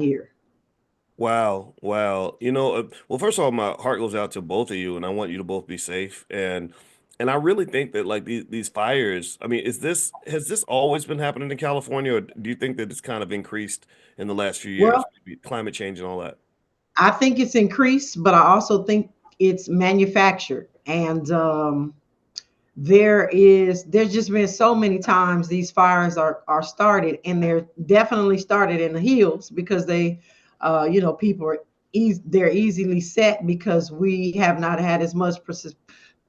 here. Wow, wow. Well, first of all, my heart goes out to both of you, and I want you to both be safe. And I really think that like these fires, I mean, has this always been happening in California, or do you think that it's kind of increased in the last few Well, years, maybe climate change and all that? I think it's increased, but I also think it's manufactured. And there's just been so many times these fires are started, and they're definitely started in the hills because people are they're easily set because we have not had as much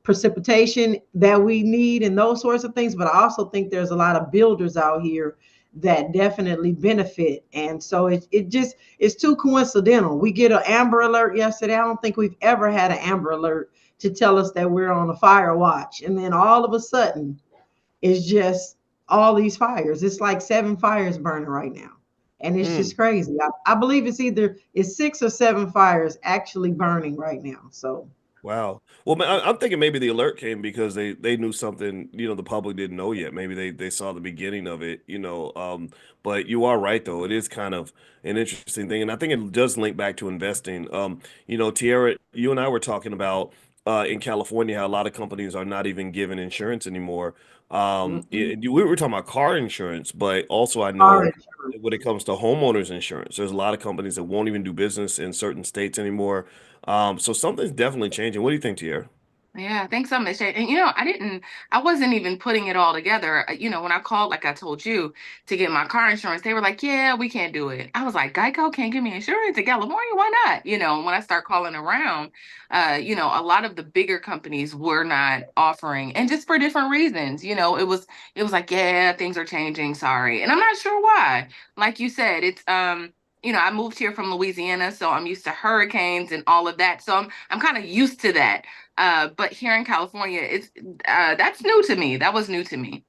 precipitation that we need and those sorts of things. But I also think there's a lot of builders out here that definitely benefit. And so it just it's too coincidental. We get an amber alert yesterday. I don't think we've ever had an amber alert to tell us that we're on a fire watch. And then all of a sudden it's just all these fires. It's like 7 fires burning right now. And it's Hmm. just crazy. I believe it's 6 or 7 fires actually burning right now. So Wow. Well, I'm thinking maybe the alert came because they knew something, the public didn't know yet. Maybe they saw the beginning of it. But you are right though. It is kind of an interesting thing. And I think it does link back to investing. Tiara, you and I were talking about in California how a lot of companies are not even giving insurance anymore. We were talking about car insurance, but also I car know insurance. when it comes to homeowners insurance, there's a lot of companies that won't even do business in certain states anymore. So something's definitely changing. What do you think, Tier? Yeah, thanks so much. And I wasn't even putting it all together. When I called, like I told you, to get my car insurance, they were like, yeah, we can't do it. I was like, Geico can't give me insurance in California. Why not? And when I start calling around, a lot of the bigger companies were not offering, and just for different reasons. It was like, yeah, things are changing. Sorry. And I'm not sure why. Like you said, I moved here from Louisiana, so I'm used to hurricanes and all of that. So I'm kind of used to that. But here in California, it's that's new to me. That was new to me.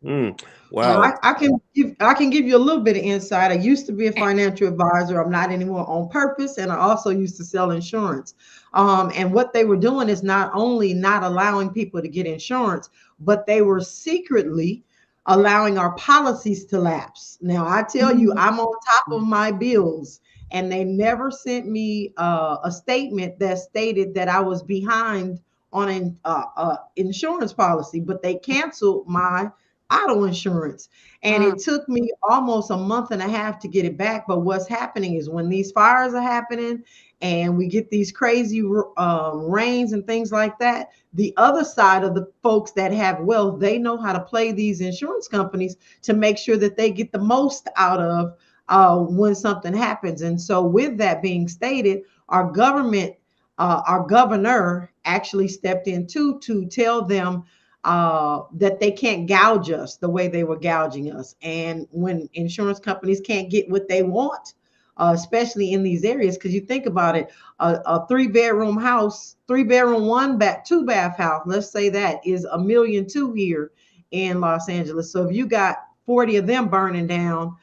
Mm, Well, wow. I can give you a little bit of insight. I used to be a financial advisor. I'm not anymore on purpose, and I also used to sell insurance. And what they were doing is not only not allowing people to get insurance, but they were secretly allowing our policies to lapse. Now, I tell you, I'm on top of my bills, and they never sent me a statement that stated that I was behind on an insurance policy, but they canceled my auto insurance. And Mm, it took me almost a month and a half to get it back. But what's happening is when these fires are happening and we get these crazy rains and things like that, the other side of the folks that have wealth, they know how to play these insurance companies to make sure that they get the most out of when something happens. And so, with that being stated, our governor actually stepped in too to tell them that they can't gouge us the way they were gouging us. And when insurance companies can't get what they want, especially in these areas, because you think about it, a 3 bedroom house, 3 bedroom, two bath house, let's say that is 1,200,000 here in Los Angeles. So if you got 40 of them burning down,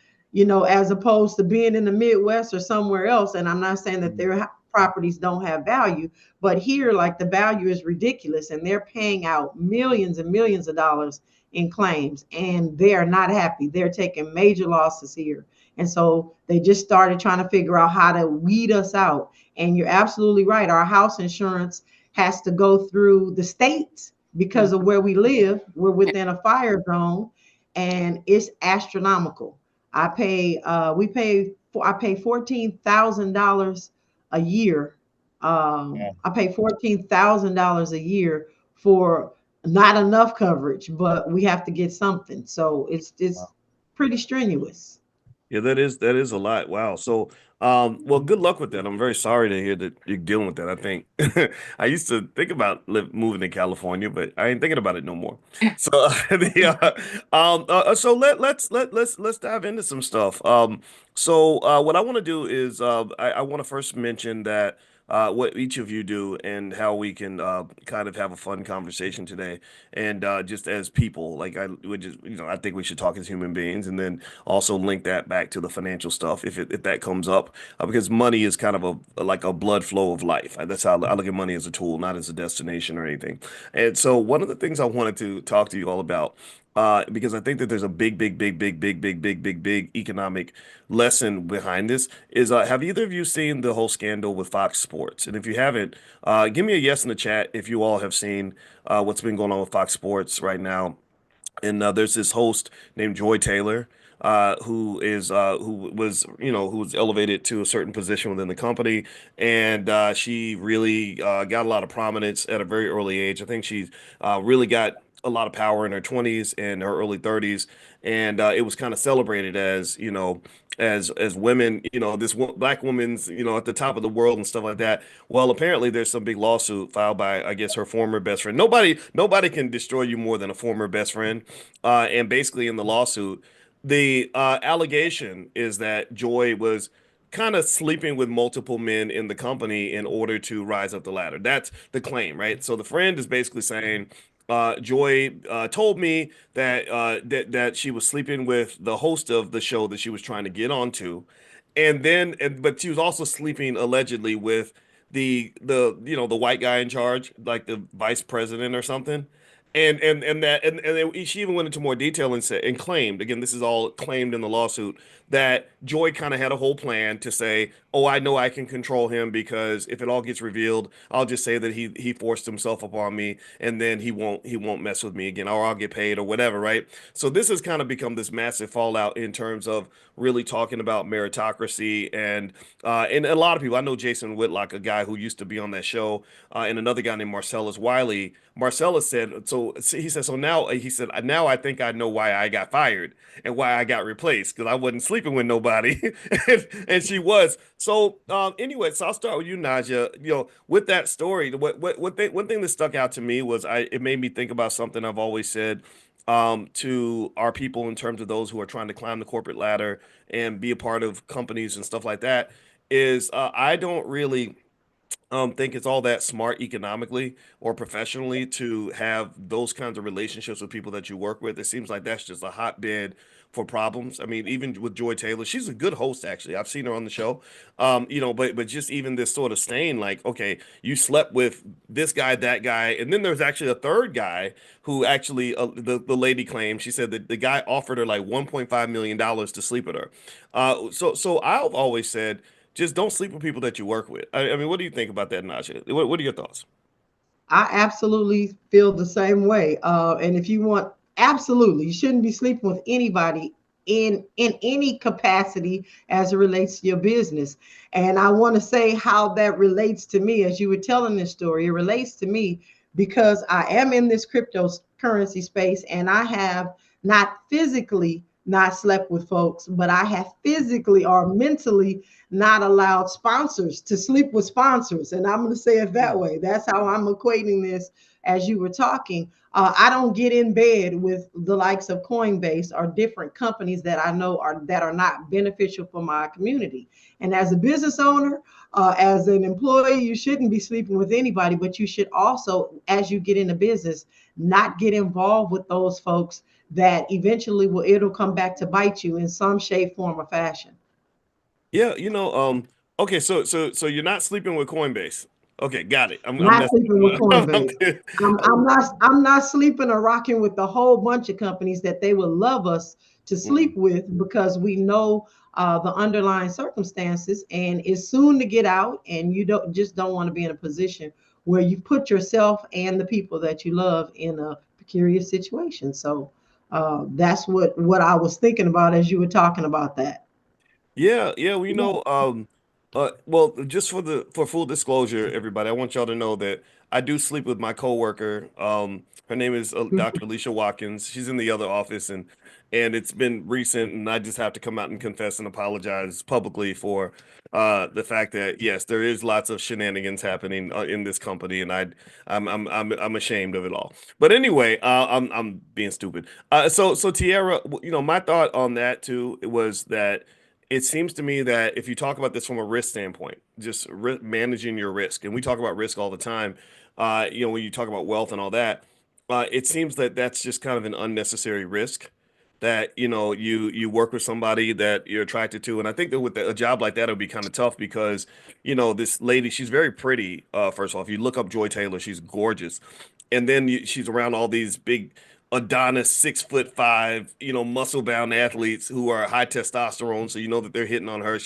as opposed to being in the Midwest or somewhere else, and I'm not saying that their properties don't have value, but here, like the value is ridiculous, and they're paying out millions and millions of dollars in claims, and they are not happy. They're taking major losses here. And so they just started trying to figure out how to weed us out. And you're absolutely right. Our house insurance has to go through the states because of mhm. where we live. We're within a fire zone, and it's astronomical. I pay $14,000 a year. I pay $14,000 a year for not enough coverage, but we have to get something. So it's pretty strenuous. Yeah, that is a lot. Wow. So, well, good luck with that. I'm very sorry to hear that you're dealing with that. I think I used to think about moving to California, but I ain't thinking about it no more. So, so let's dive into some stuff. What I want to do is I want to first mention that what each of you do and how we can kind of have a fun conversation today, and just as people, like I would just I think we should talk as human beings, and then also link that back to the financial stuff if that comes up, because money is kind of like a blood flow of life. That's how I look at money, as a tool, not as a destination or anything. And so one of the things I wanted to talk to you all about because I think that there's a big economic lesson behind this. Is have either of you seen the whole scandal with Fox Sports? And if you haven't, give me a yes in the chat if you all have seen what's been going on with Fox Sports right now. And there's this host named Joy Taylor, who was who was elevated to a certain position within the company, and she really got a lot of prominence at a very early age. I think she's really got a lot of power in her 20s and her early 30s, and it was kind of celebrated as as women, this black woman's at the top of the world and stuff like that. Well, apparently there's some big lawsuit filed by, I guess, her former best friend. Nobody can destroy you more than a former best friend. And basically in the lawsuit, the allegation is that Joy was kind of sleeping with multiple men in the company in order to rise up the ladder. That's the claim, right? So the friend is basically saying, Joy told me that she was sleeping with the host of the show that she was trying to get onto, but she was also sleeping allegedly with the white guy in charge, like the vice president or something. She even went into more detail and said and claimed, again, this is all claimed in the lawsuit, that Joy kind of had a whole plan to say, oh, I know I can control him because if it all gets revealed, I'll just say that he forced himself upon me, and then he won't mess with me again, or I'll get paid or whatever, right? So this has kind of become this massive fallout in terms of really talking about meritocracy and a lot of people. I know Jason Whitlock, a guy who used to be on that show, and another guy named Marcellus Wiley. Marcellus said, so he said, so now he said, now I think I know why I got fired and why I got replaced because I wasn't sleeping with nobody, and she was. So anyway, so I'll start with you, Naja. With that story, one thing that stuck out to me was it made me think about something I've always said to our people in terms of those who are trying to climb the corporate ladder and be a part of companies and stuff like that. Is I don't really think it's all that smart economically or professionally to have those kinds of relationships with people that you work with. It seems like that's just a hotbed for problems. I mean, even with Joy Taylor, she's a good host, actually. I've seen her on the show. But just even this sort of stain, like, okay, you slept with this guy, that guy, and then there's actually a third guy who actually the lady claimed, she said that the guy offered her like $1.5 million to sleep with her. So I've always said, just don't sleep with people that you work with. I mean, what do you think about that, Najee? What are your thoughts? I absolutely feel the same way. And if you want, absolutely, you shouldn't be sleeping with anybody in any capacity as it relates to your business. And I want to say how that relates to me as you were telling this story. It relates to me because I am in this cryptocurrency space and I have not physically not slept with folks, but I have physically or mentally not allowed sponsors to sleep with sponsors. And I'm going to say it that way. That's how I'm equating this as you were talking. I don't get in bed with the likes of Coinbase or different companies that I know are not beneficial for my community. And as a business owner, as an employee, you shouldn't be sleeping with anybody, but you should also, as you get into business, not get involved with those folks that eventually it'll come back to bite you in some shape, form, or fashion. Yeah, okay, so you're not sleeping with Coinbase. Okay, got it. I'm Not messing. sleeping with I'm, Coinbase. I'm not sleeping or rocking with the whole bunch of companies that they would love us to sleep mm. with because we know the underlying circumstances and it's soon to get out and you don't want to be in a position where you put yourself and the people that you love in a precarious situation. So that's what I was thinking about as you were talking about that. Yeah, we know. Well, just for full disclosure, everybody, I want y'all to know that I do sleep with my coworker. Her name is Dr. Alicia Watkins. She's in the other office, and it's been recent, and I just have to come out and confess and apologize publicly for the fact that yes, there is lots of shenanigans happening in this company, and I'm ashamed of it all. But anyway, I'm being stupid. So Tiara, my thought on that too was that it seems to me that if you talk about this from a risk standpoint, just managing your risk, and we talk about risk all the time, when you talk about wealth and all that, it seems that that's just kind of an unnecessary risk that you work with somebody that you're attracted to, and I think that with a job like that, it would be kind of tough because this lady, she's very pretty. First of all, if you look up Joy Taylor, she's gorgeous, and then she's around all these big Adonis 6'5", muscle bound athletes who are high testosterone. So you know that they're hitting on her.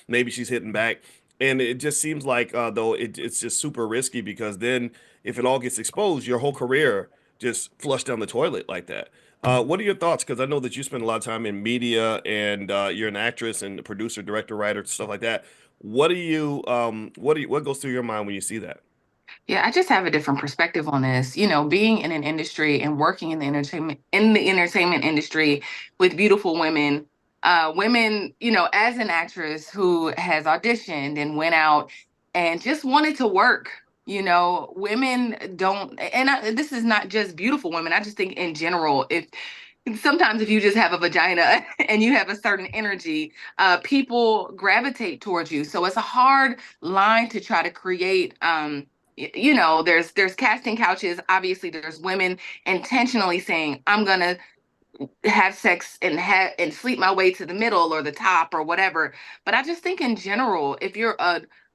Maybe she's hitting back. And it just seems like though it's just super risky because then if it all gets exposed, your whole career just flushed down the toilet like that. What are your thoughts? Because I know that you spend a lot of time in media and you're an actress and a producer, director, writer, stuff like that. What goes through your mind when you see that? Yeah, I just have a different perspective on this. Being in an industry and working in the entertainment industry with beautiful women, women, as an actress who has auditioned and went out and just wanted to work. Women don't, and this is not just beautiful women. I just think in general, if sometimes if you just have a vagina and you have a certain energy, people gravitate towards you. So it's a hard line to try to create. There's casting couches. Obviously, there's women intentionally saying, "I'm gonna have sex and sleep my way to the middle or the top or whatever." But I just think in general, if you're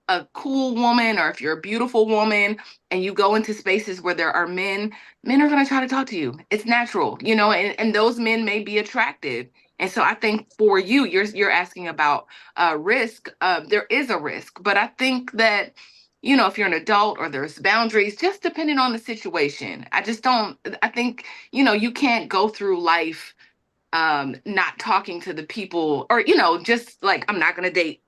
a cool woman or if you're a beautiful woman and you go into spaces where there are men are going to try to talk to you. It's natural, and those men may be attractive. And so I think for you, you're asking about risk. There is a risk, but I think that if you're an adult or there's boundaries, just depending on the situation. I just don't. I think you can't go through life not talking to the people or just like I'm not going to date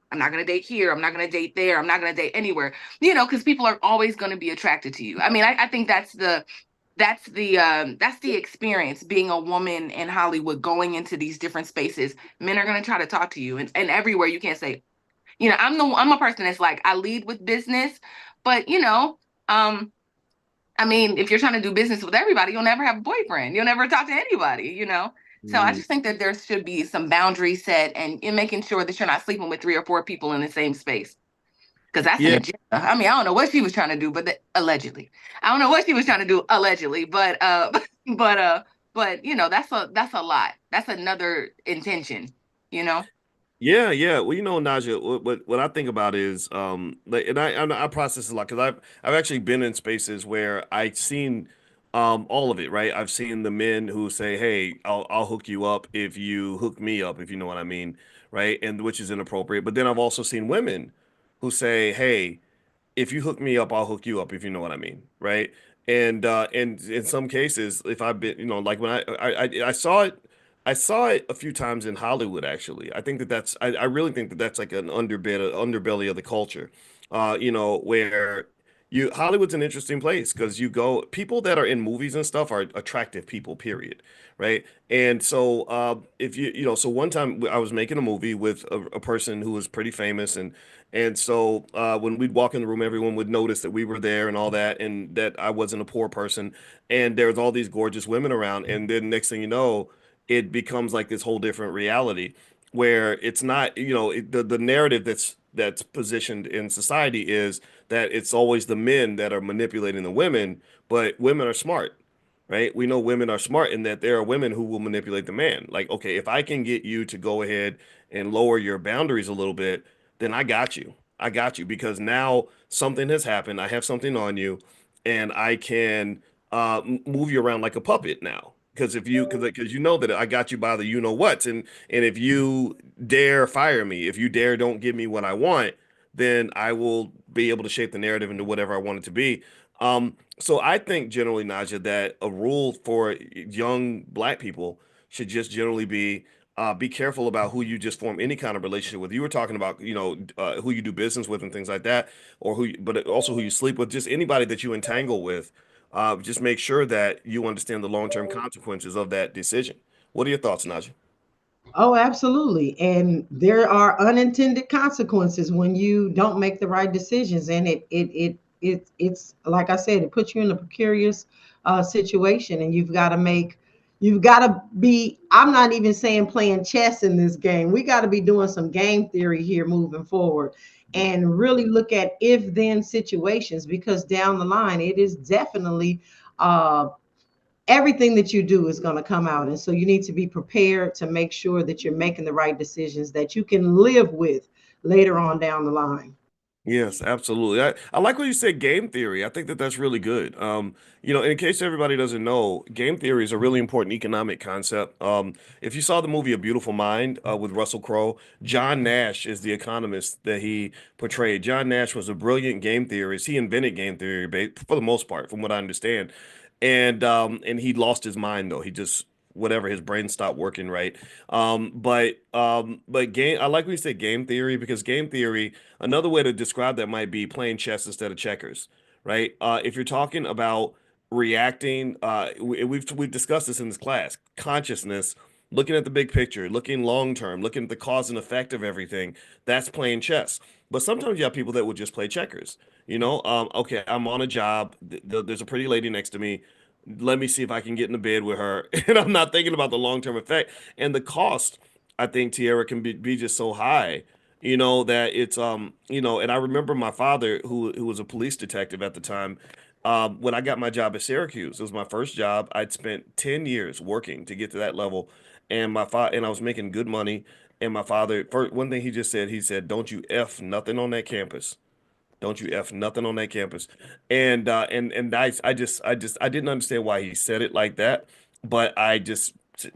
here, I'm not going to date there, I'm not going to date anywhere, because people are always going to be attracted to you. I mean, I think that's the experience being a woman in Hollywood, going into these different spaces. Men are going to try to talk to you, and everywhere. You can't say, I'm a person that's like, I lead with business, but um I mean, if you're trying to do business with everybody, you'll never have a boyfriend. You'll never talk to anybody. So I Mm. just think that there should be some boundaries set and in making sure that you're not sleeping with 3 or 4 people in the same space. Because that's an Yeah, agenda. I mean, I don't know what she was trying to do, but allegedly. I don't know what she was trying to do allegedly, but but that's a lot. That's another intention, you know? yeah, yeah. Well, Naja, what I think about is, and I process a lot because I've actually been in spaces where I've seen, all of it, right? I've seen the men who say, "Hey, I'll hook you up if you hook me up," if you know what I mean, right? And which is inappropriate. But then I've also seen women who say, "Hey, if you hook me up, I'll hook you up, if you know what I mean, right?" And in some cases, if I've been, like when I saw it a few times in Hollywood, actually. I really think that that's like an underbelly of the culture, where Hollywood's an interesting place because people that are in movies and stuff are attractive people, period, right? And so, if so one time I was making a movie with a person who was pretty famous, and so when we'd walk in the room, everyone would notice that we were there and all that, and that I wasn't a poor person, and there was all these gorgeous women around, and then next thing you know, it becomes like this whole different reality where it's not, the narrative that's positioned in society is that it's always the men that are manipulating the women, but women are smart, right? We know women are smart in that there are women who will manipulate the man. Like, okay, if I can get you to go ahead and lower your boundaries a little bit, then I got you. I got you because now something has happened. I have something on you, and I can move you around like a puppet now. Because you know that I got you by the you know what's, and if you dare fire me, if you dare don't give me what I want, then I will be able to shape the narrative into whatever I want it to be. So I think generally, Naja, that a rule for young black people should just generally be careful about who you just form any kind of relationship with. You were talking about, who you do business with and things like that, but also who you sleep with, just anybody that you entangle with. Just make sure that you understand the long-term consequences of that decision. What are your thoughts, Naja? Oh, absolutely. And there are unintended consequences when you don't make the right decisions. And it's like I said, it puts you in a precarious situation, and you've got to be. I'm not even saying playing chess in this game. We got to be doing some game theory here moving forward, and really look at if then situations, because down the line it is definitely everything that you do is going to come out. And so you need to be prepared to make sure that you're making the right decisions that you can live with later on down the line. Yes, absolutely. I like what you said, game theory. I think that that's really good. In case everybody doesn't know, game theory is a really important economic concept. If you saw the movie A Beautiful Mind with Russell Crowe, John Nash is the economist that he portrayed. John Nash was a brilliant game theorist. He invented game theory for the most part, from what I understand. And he lost his mind though. He just whatever his brain stopped working right. But game I like when you say game theory because game theory another way to describe that might be playing chess instead of checkers, right? If you're talking about reacting, we've discussed this in this class. Consciousness, looking at the big picture, looking long term, looking at the cause and effect of everything. That's playing chess. But sometimes you have people that would just play checkers. Okay, I'm on a job. There's a pretty lady next to me. Let me see if I can get in the bed with her, and I'm not thinking about the long term effect and the cost. I think Tierra can be just so high that it's and I remember my father who was a police detective at the time. When I got my job at Syracuse, it was my first job. I'd spent 10 years working to get to that level, and my father and I was making good money. And my father, first one thing he said, "Don't you f nothing on that campus." Don't you F nothing on that campus. And I didn't understand why he said it like that, but I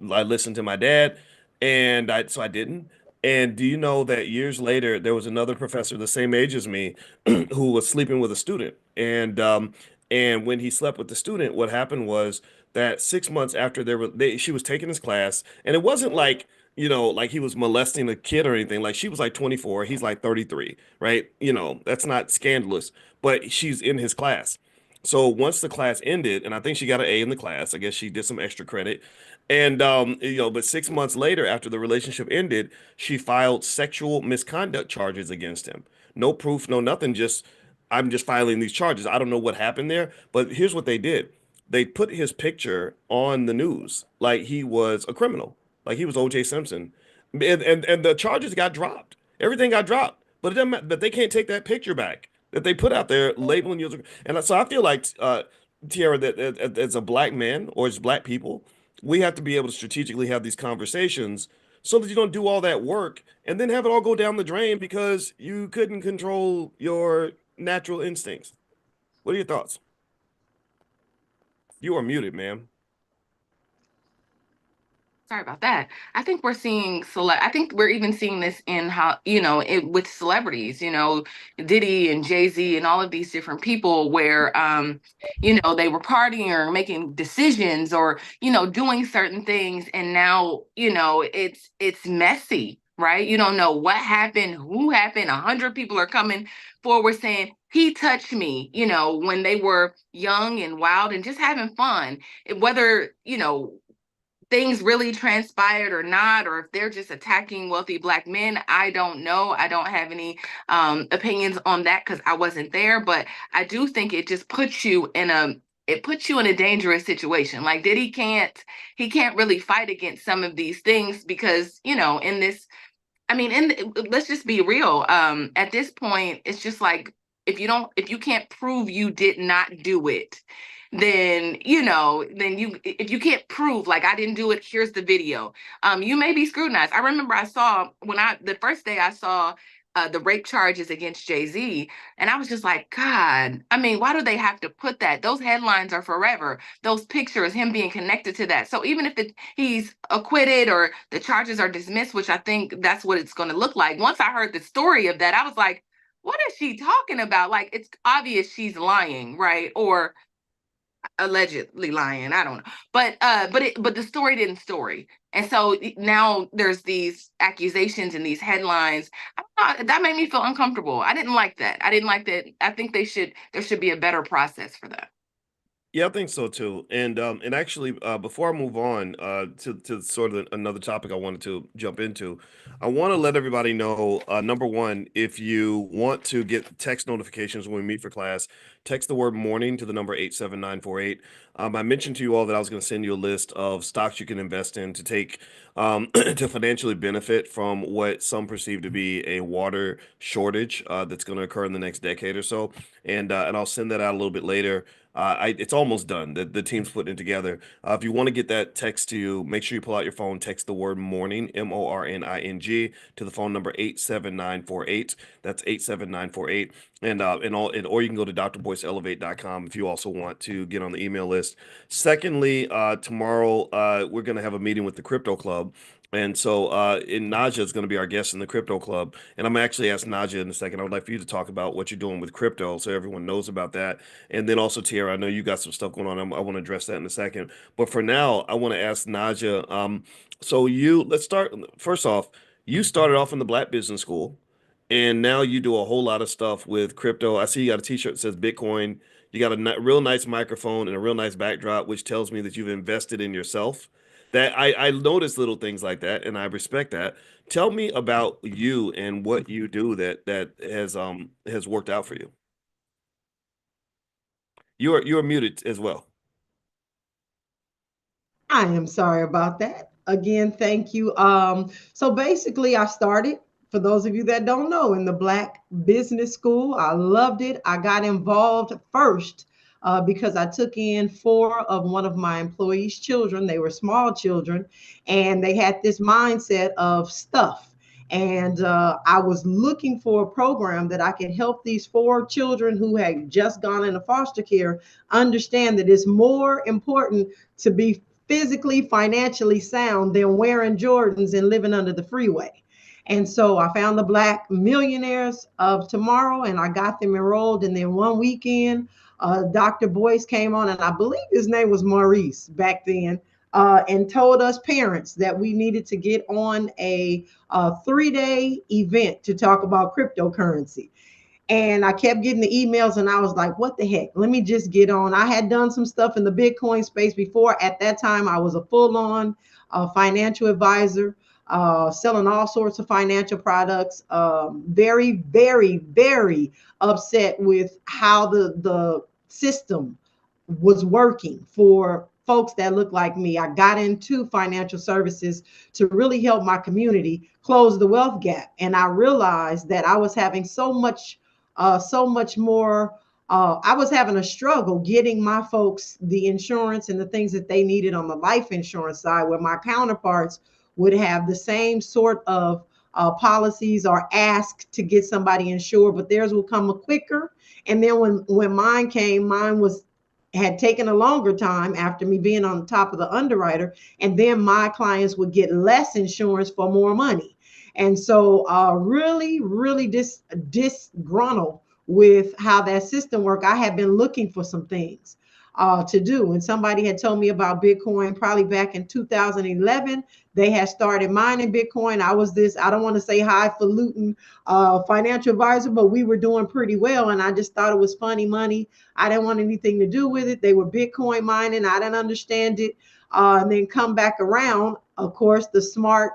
listened to my dad and I didn't. And do you know that years later there was another professor the same age as me who was sleeping with a student. And when he slept with the student, what happened was that 6 months after she was taking his class, and it wasn't like like he was molesting a kid or anything. Like she was like 24, he's like 33, right? That's not scandalous, but she's in his class. So once the class ended, and I think she got an A in the class, I guess she did some extra credit. And but 6 months later, after the relationship ended, she filed sexual misconduct charges against him. No proof, no nothing, just I'm just filing these charges. I don't know what happened there, but here's what they did. They put his picture on the news like he was a criminal, like he was O.J. Simpson. And the charges got dropped. Everything got dropped. But it doesn't matter, but they can't take that picture back that they put out there labeling you as and so I feel like Tiara, that as a black man or as black people, we have to be able to strategically have these conversations so that you don't do all that work and then have it all go down the drain because you couldn't control your natural instincts. What are your thoughts? You are muted, ma'am. Sorry about that. I think we're even seeing this in how, with celebrities, Diddy and Jay-Z and all of these different people where, they were partying or making decisions or, doing certain things. And now, it's messy, right? You don't know what happened, who happened. 100 people are coming forward saying, he touched me, when they were young and wild and just having fun. Whether, things really transpired or not, or if they're just attacking wealthy Black men, I don't know. I don't have any opinions on that because I wasn't there. But I do think it just puts you in a dangerous situation. Like he can't really fight against some of these things because in this, I mean, let's just be real. At this point, it's just like if you can't prove you did not do it, then if you can't prove like I didn't do it, here's the video. You may be scrutinized. I remember I saw the first day I saw the rape charges against Jay-Z, and I was just like, God, I mean, why do they have to put that? Those headlines are forever. Those pictures, him being connected to that. So even if he's acquitted or the charges are dismissed, which I think that's what it's going to look like. Once I heard the story of that, I was like, what is she talking about? Like, it's obvious she's lying, right? Or allegedly lying. I don't know. But the story didn't story. And so now there's these accusations and these headlines. I don't know, that made me feel uncomfortable. I didn't like that. I didn't like that. I think there should be a better process for that. Yeah, I think so too. And actually, before I move on to sort of another topic I wanted to jump into, I want to let everybody know, number one, if you want to get text notifications when we meet for class, text the word morning to the number 87948. I mentioned to you all that I was going to send you a list of stocks you can invest in to take to financially benefit from what some perceive to be a water shortage that's going to occur in the next decade or so, and I'll send that out a little bit later. It's almost done. The team's putting it together. If you want to get that text to you, make sure you pull out your phone, text the word morning, MORNING, to the phone number 87948. That's 87948. Or you can go to drboyceelevate.com if you also want to get on the email list. Secondly, tomorrow we're going to have a meeting with the Crypto Club. And so, Naja is going to be our guest in the Crypto Club. And I'm actually ask Naja in a second. I would like for you to talk about what you're doing with crypto so everyone knows about that. And then also, Tierra, I know you got some stuff going on. I want to address that in a second. But for now, I want to ask Naja. Let's start. First off, you started off in the Black Business School, and now you do a whole lot of stuff with crypto. I see you got a T-shirt that says Bitcoin. You got a real nice microphone and a real nice backdrop, which tells me that you've invested in yourself. That I notice little things like that, and I respect that. Tell me about you and what you do that has worked out for you. You are muted as well. I am sorry about that. Again, thank you. So basically, I started, for those of you that don't know, in the Black Business School. I loved it. I got involved first because I took in four of one of my employees' children. They were small children, and they had this mindset of stuff. And I was looking for a program that I could help these four children who had just gone into foster care understand that it's more important to be physically, financially sound than wearing Jordans and living under the freeway. And so I found the Black Millionaires of Tomorrow and I got them enrolled. And then one weekend, Dr. Boyce came on, and I believe his name was Maurice back then, and told us parents that we needed to get on a 3-day event to talk about cryptocurrency. And I kept getting the emails and I was like, what the heck? Let me just get on. I had done some stuff in the Bitcoin space before. At that time, I was a full on financial advisor, selling all sorts of financial products. Very, very, very upset with how the system was working for folks that look like me. I got into financial services to really help my community close the wealth gap. And I realized that I was having so much more. I was having a struggle getting my folks the insurance and the things that they needed on the life insurance side, where my counterparts would have the same sort of policies or ask to get somebody insured, but theirs will come quicker. And then when mine came, mine was had taken a longer time after me being on top of the underwriter, and then my clients would get less insurance for more money. And so really disgruntled with how that system worked. I had been looking for some things to do. And somebody had told me about Bitcoin probably back in 2011. They had started mining Bitcoin. I was this, I don't want to say highfalutin financial advisor, but we were doing pretty well. And I just thought it was funny money. I didn't want anything to do with it. They were Bitcoin mining. I didn't understand it. And then come back around, of course, the smart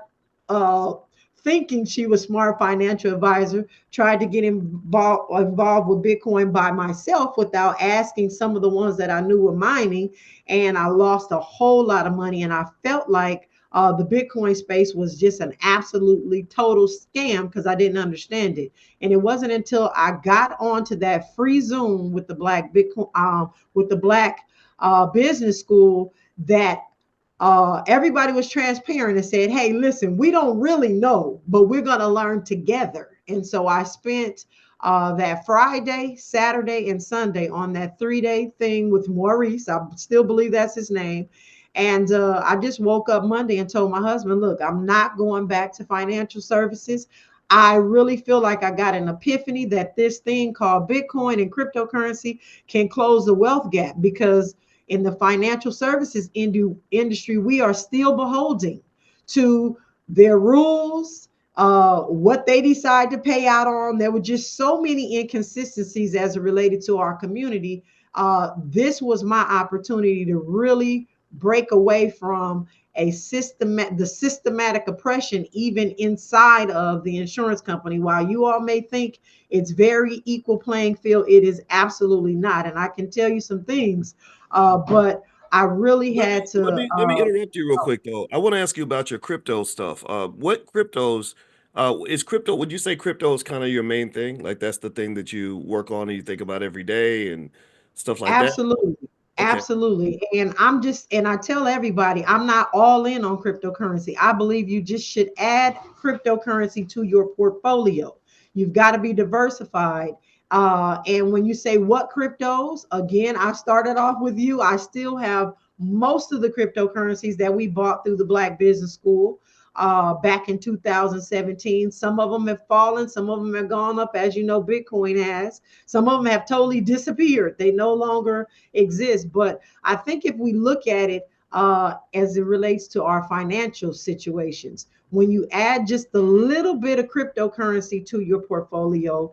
thinking she was smart financial advisor, tried to get involved with Bitcoin by myself without asking some of the ones that I knew were mining. And I lost a whole lot of money. And I felt like the Bitcoin space was just an absolutely total scam because I didn't understand it. And it wasn't until I got onto that free Zoom with the Black Bitcoin, with the Black Business School, that everybody was transparent and said, hey, listen, we don't really know, but we're going to learn together. And so I spent that Friday, Saturday, and Sunday on that 3-day thing with Maurice. I still believe that's his name. And I just woke up Monday and told my husband, look, I'm not going back to financial services. I really feel like I got an epiphany that this thing called Bitcoin and cryptocurrency can close the wealth gap, because in the financial services industry, we are still beholden to their rules, what they decide to pay out on. There were just so many inconsistencies as it related to our community. This was my opportunity to really break away from the systematic oppression even inside of the insurance company. While you all may think it's very equal playing field, it is absolutely not. And I can tell you some things, but I really Let had me to. let me interrupt you real quick though. I want to ask you about your crypto stuff. What cryptos is crypto? Would you say crypto is kind of your main thing? Like that's the thing that you work on and you think about every day and stuff like that? Absolutely. Okay. Absolutely. And I tell everybody, I'm not all in on cryptocurrency. I believe you just should add cryptocurrency to your portfolio. You've got to be diversified. And when you say what cryptos, again, I started off with you. I still have most of the cryptocurrencies that we bought through the Black Business School back in 2017. Some of them have fallen, some of them have gone up, as you know, Bitcoin has. Some of them have totally disappeared. They no longer exist. But I think if we look at it as it relates to our financial situations, when you add just a little bit of cryptocurrency to your portfolio,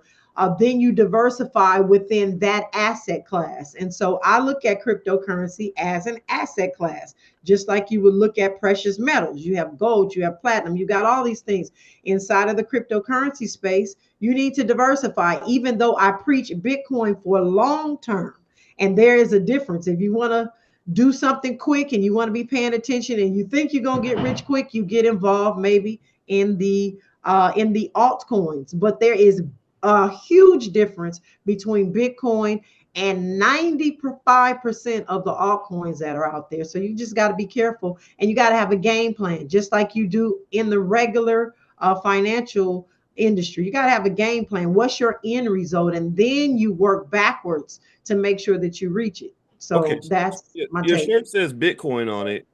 then you diversify within that asset class. And so I look at cryptocurrency as an asset class, just like you would look at precious metals. You have gold, you have platinum, you got all these things inside of the cryptocurrency space. You need to diversify, even though I preach Bitcoin for long term. And there is a difference. If you want to do something quick and you want to be paying attention and you think you're going to get rich quick, you get involved maybe in the altcoins. But there is a huge difference between Bitcoin and 95% of the altcoins that are out there. So you just got to be careful and you got to have a game plan, just like you do in the regular financial industry. You got to have a game plan. What's your end result? And then you work backwards to make sure that you reach it. Okay. So that's my Your take. shirt says Bitcoin on it.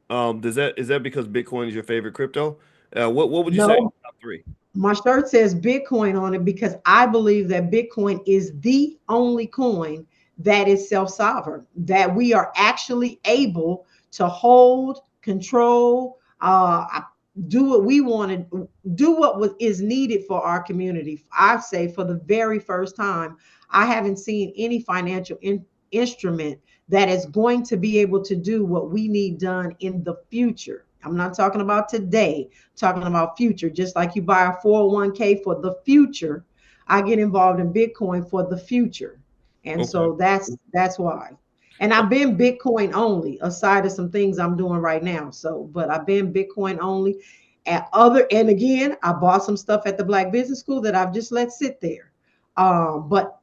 Is that because Bitcoin is your favorite crypto? What would you say No, top three? my shirt says Bitcoin on it because I believe that Bitcoin is the only coin that is self-sovereign, that we are actually able to hold, control, do what we want to do, is needed for our community. I say for the very first time, I haven't seen any financial instrument that is going to be able to do what we need done in the future. I'm not talking about today, I'm talking about future. Just like you buy a 401k for the future, I get involved in Bitcoin for the future. And Okay. so that's why. And Oh, I've been Bitcoin only, aside of some things I'm doing right now. So, but I've been Bitcoin only. And again, I bought some stuff at the Black Business School that I've just let sit there. But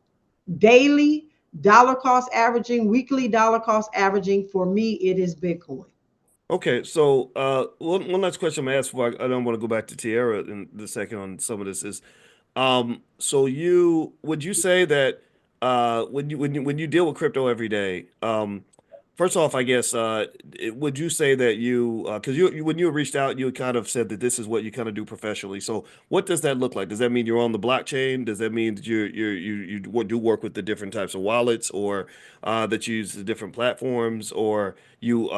daily dollar cost averaging, weekly dollar cost averaging, for me, it is Bitcoin. okay. So one last question I'm gonna ask before I don't want to go back to Tierra in the second on some of this is so you would you say that when you deal with crypto every day, first off, I guess would you say that you because when you reached out, you kind of said that this is what you kind of do professionally. So what does that look like? Does that mean you're on the blockchain? Does that mean that you do work with the different types of wallets, or that you use the different platforms, or you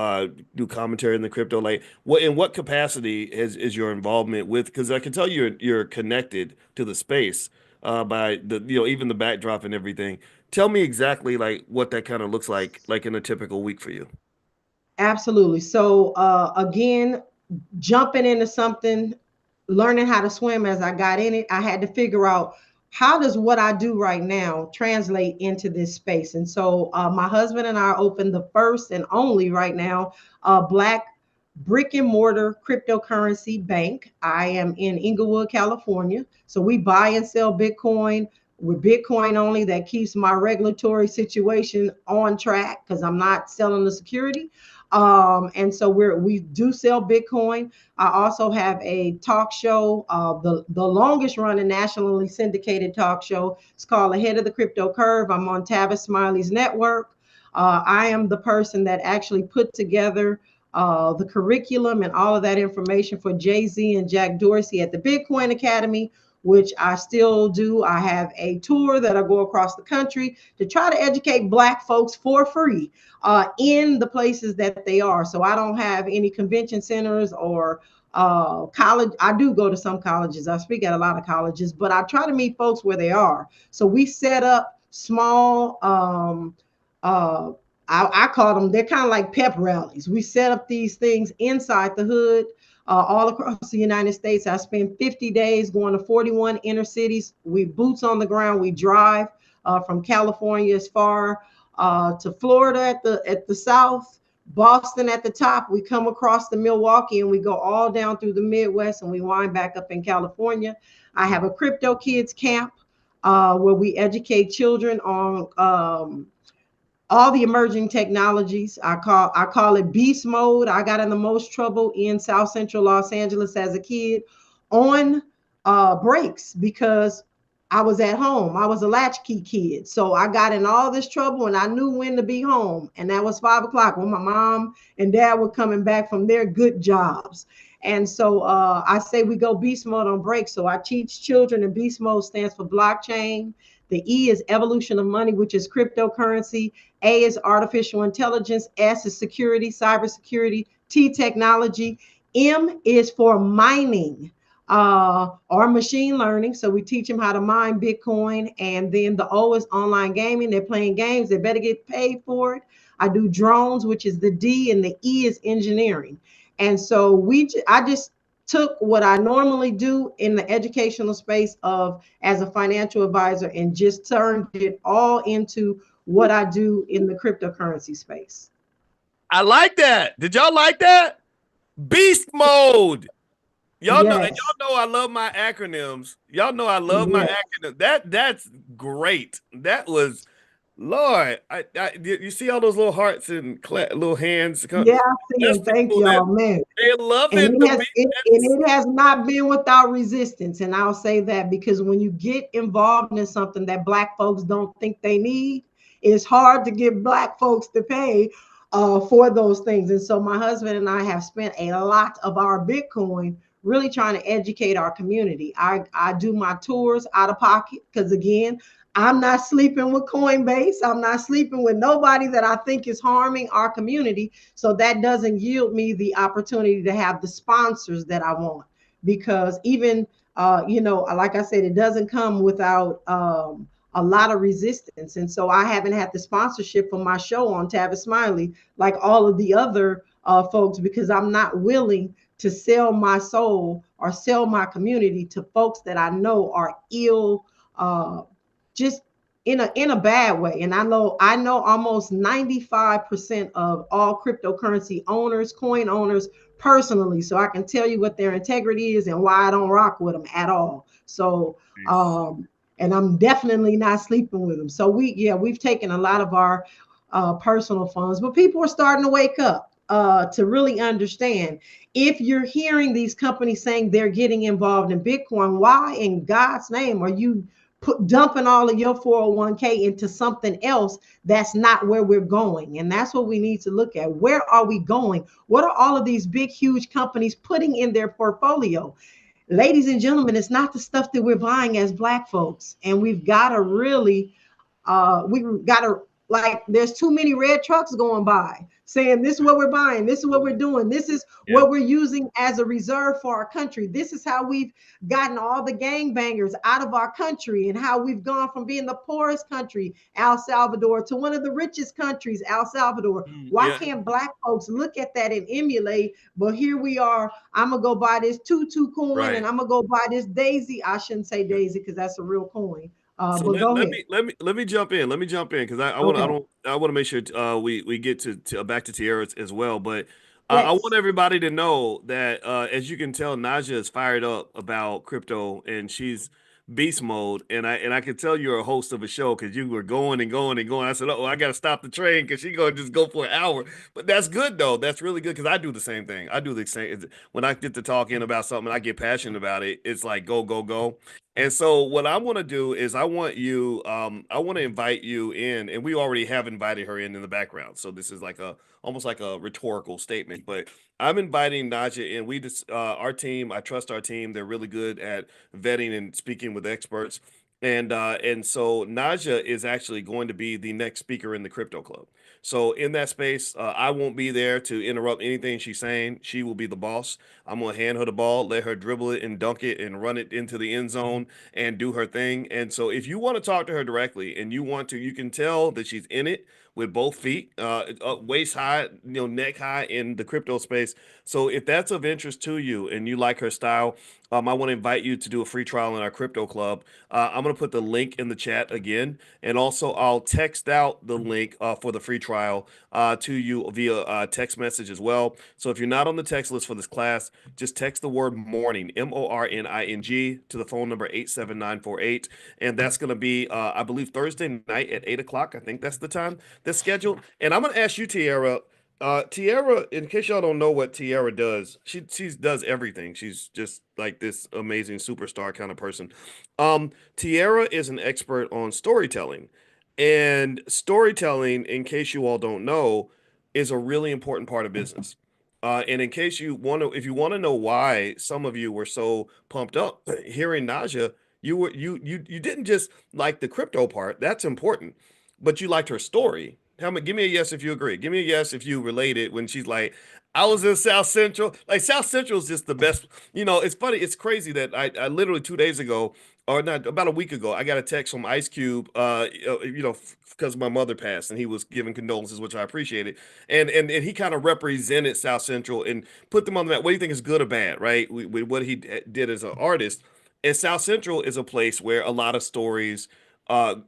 do commentary in the crypto? Like what in what capacity is your involvement with? Because I can tell you're connected to the space by the even the backdrop and everything. Tell me exactly like what that kind of looks like in a typical week for you. Absolutely. So again, jumping into something, learning how to swim as I got in it, I had to figure out how does what I do right now translate into this space. And so my husband and I opened the first and only right now Black brick and mortar cryptocurrency bank. I am in Inglewood, California. So we buy and sell Bitcoin with Bitcoin only. That keeps my regulatory situation on track because I'm not selling the security. And so we do sell Bitcoin. I also have a talk show, the longest running nationally syndicated talk show. It's called Ahead of the Crypto Curve. I'm on Tavis Smiley's network. I am the person that actually put together the curriculum and all of that information for Jay-Z and Jack Dorsey at the Bitcoin Academy, which I still do. I have a tour that I go across the country to try to educate Black folks for free in the places that they are. So I don't have any convention centers or college. I do go to some colleges. I speak at a lot of colleges, but I try to meet folks where they are. So we set up small uh, I call them, they're kind of like pep rallies. We set up these things inside the hood, all across the United States. I spent 50 days going to 41 inner cities. We boots on the ground. We drive from California as far to Florida at the south, Boston at the top. We come across the Milwaukee and we go all down through the Midwest and we wind back up in California. I have a crypto kids camp where we educate children on all the emerging technologies. I call it beast mode. I got in the most trouble in South Central Los Angeles as a kid on breaks because I was at home. I was a latchkey kid. So I got in all this trouble and I knew when to be home. And that was 5 o'clock when my mom and dad were coming back from their good jobs. And so I say we go beast mode on breaks. So I teach children, and beast mode stands for blockchain. The E is evolution of money, which is cryptocurrency. A is artificial intelligence. S is security, cybersecurity. T, technology. M is for mining or machine learning. So we teach them how to mine Bitcoin. And then the O is online gaming. They're playing games. They better get paid for it. I do drones, which is the D, and the E is engineering. And so I just took what I normally do in the educational space of as a financial advisor and just turned it all into what I do in the cryptocurrency space. I like that. Did y'all like that? Beast mode. Y'all know I love my acronyms. Y'all know I love my acronyms. That's great. That was, Lord. You see all those little hearts and little hands. Yeah, I see them. Thank y'all, man. They love and it. It has not been without resistance. And I'll say that because when you get involved in something that Black folks don't think they need, it's hard to get Black folks to pay for those things. And so my husband and I have spent a lot of our Bitcoin really trying to educate our community. I do my tours out of pocket because, again, I'm not sleeping with Coinbase. I'm not sleeping with nobody that I think is harming our community. So that doesn't yield me the opportunity to have the sponsors that I want, because even, like I said, it doesn't come without a lot of resistance. And so I haven't had the sponsorship for my show on Tavis Smiley like all of the other folks, because I'm not willing to sell my soul or sell my community to folks that I know are ill, just in a bad way. And I know almost 95% of all cryptocurrency owners, coin owners personally. So I can tell you what their integrity is and why I don't rock with them at all. So and I'm definitely not sleeping with them. So we've taken a lot of our personal funds, but people are starting to wake up to really understand. If you're hearing these companies saying they're getting involved in Bitcoin, why in God's name are you dumping all of your 401k into something else that's not where we're going? And that's what we need to look at. Where are we going? What are all of these big, huge companies putting in their portfolio? Ladies and gentlemen, it's not the stuff that we're buying as Black folks. And we've got to really, there's too many red trucks going by saying this is what we're buying, this is what we're doing, this is what we're using as a reserve for our country. This is how we've gotten all the gangbangers out of our country, and how we've gone from being the poorest country, El Salvador, to one of the richest countries, El Salvador. Why can't Black folks look at that and emulate? But here we are. I'm gonna go buy this tutu coin, and I'm gonna go buy this daisy. I shouldn't say daisy because that's a real coin. So let me jump in. Let me jump in because I want to make sure we get to back to Tiara as well. But I want everybody to know that as you can tell, Naja is fired up about crypto and she's beast mode. And I can tell you're a host of a show because you were going and going and going. I said, oh, I got to stop the train because she's gonna just go for an hour. But that's good though. That's really good because I do the same thing. I do the same when I get to talking about something, I get passionate about it. It's like go go go. And so what I want to do is I want to invite you in, and we already have invited her in the background. So this is like almost like a rhetorical statement, but I'm inviting Naja in. Our team, I trust our team. They're really good at vetting and speaking with experts. And so Naja is actually going to be the next speaker in the crypto club. So in that space, I won't be there to interrupt anything she's saying. She will be the boss. I'm gonna hand her the ball, let her dribble it and dunk it and run it into the end zone and do her thing. And so if you want to talk to her directly and you want to, you can tell that she's in it with both feet, waist high, neck high in the crypto space. So if that's of interest to you and you like her style, I want to invite you to do a free trial in our crypto club. I'm going to put the link in the chat again. And also, I'll text out the link for the free trial to you via text message as well. So if you're not on the text list for this class, just text the word morning, MORNING, to the phone number 87948. And that's going to be, I believe, Thursday night at 8 o'clock. I think that's the time that's scheduled. And I'm going to ask you, Tiara. Tiara, in case y'all don't know what Tiara does, she does everything. She's just like this amazing superstar kind of person. Tiara is an expert on storytelling, and storytelling, in case you all don't know, is a really important part of business. And in case you want to, if you want to know why some of you were so pumped up hearing Naja, you didn't just like the crypto part. That's important, but you liked her story. Give me a yes if you agree. Give me a yes if you related when she's like, I was in South Central. Like South Central is just the best. It's funny. It's crazy that I literally 2 days ago, or not, about a week ago, I got a text from Ice Cube, because my mother passed and he was giving condolences, which I appreciated. And he kind of represented South Central and put them on the map. What do you think is good or bad, right? With what he did as an artist. And South Central is a place where a lot of stories,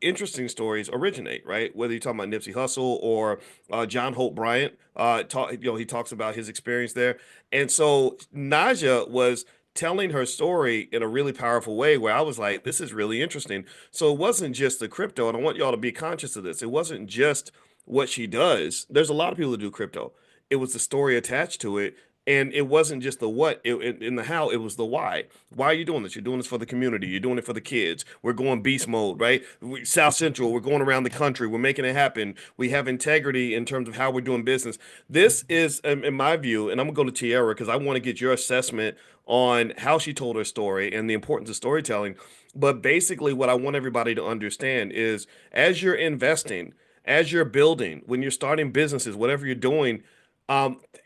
interesting stories originate, right? Whether you're talking about Nipsey Hussle or John Hope Bryant, he talks about his experience there. And so Naja was telling her story in a really powerful way where I was like, this is really interesting. So it wasn't just the crypto, and I want y'all to be conscious of this. It wasn't just what she does. There's a lot of people that do crypto. It was the story attached to it. And it wasn't just the what in the how, it was the why. Why are you doing this? You're doing this for the community. You're doing it for the kids. We're going beast mode, right? South Central, we're going around the country. We're making it happen. We have integrity in terms of how we're doing business. This is, in my view, and I'm going to go to Tiara because I want to get your assessment on how she told her story and the importance of storytelling. But basically, what I want everybody to understand is as you're investing, as you're building, when you're starting businesses, whatever you're doing,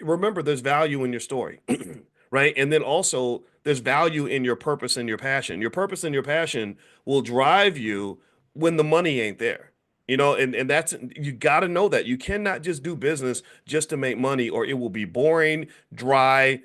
remember there's value in your story, right? And then also there's value in your purpose and your passion. Your purpose and your passion will drive you when the money ain't there. And that's, you got to know that you cannot just do business just to make money, or it will be boring, dry,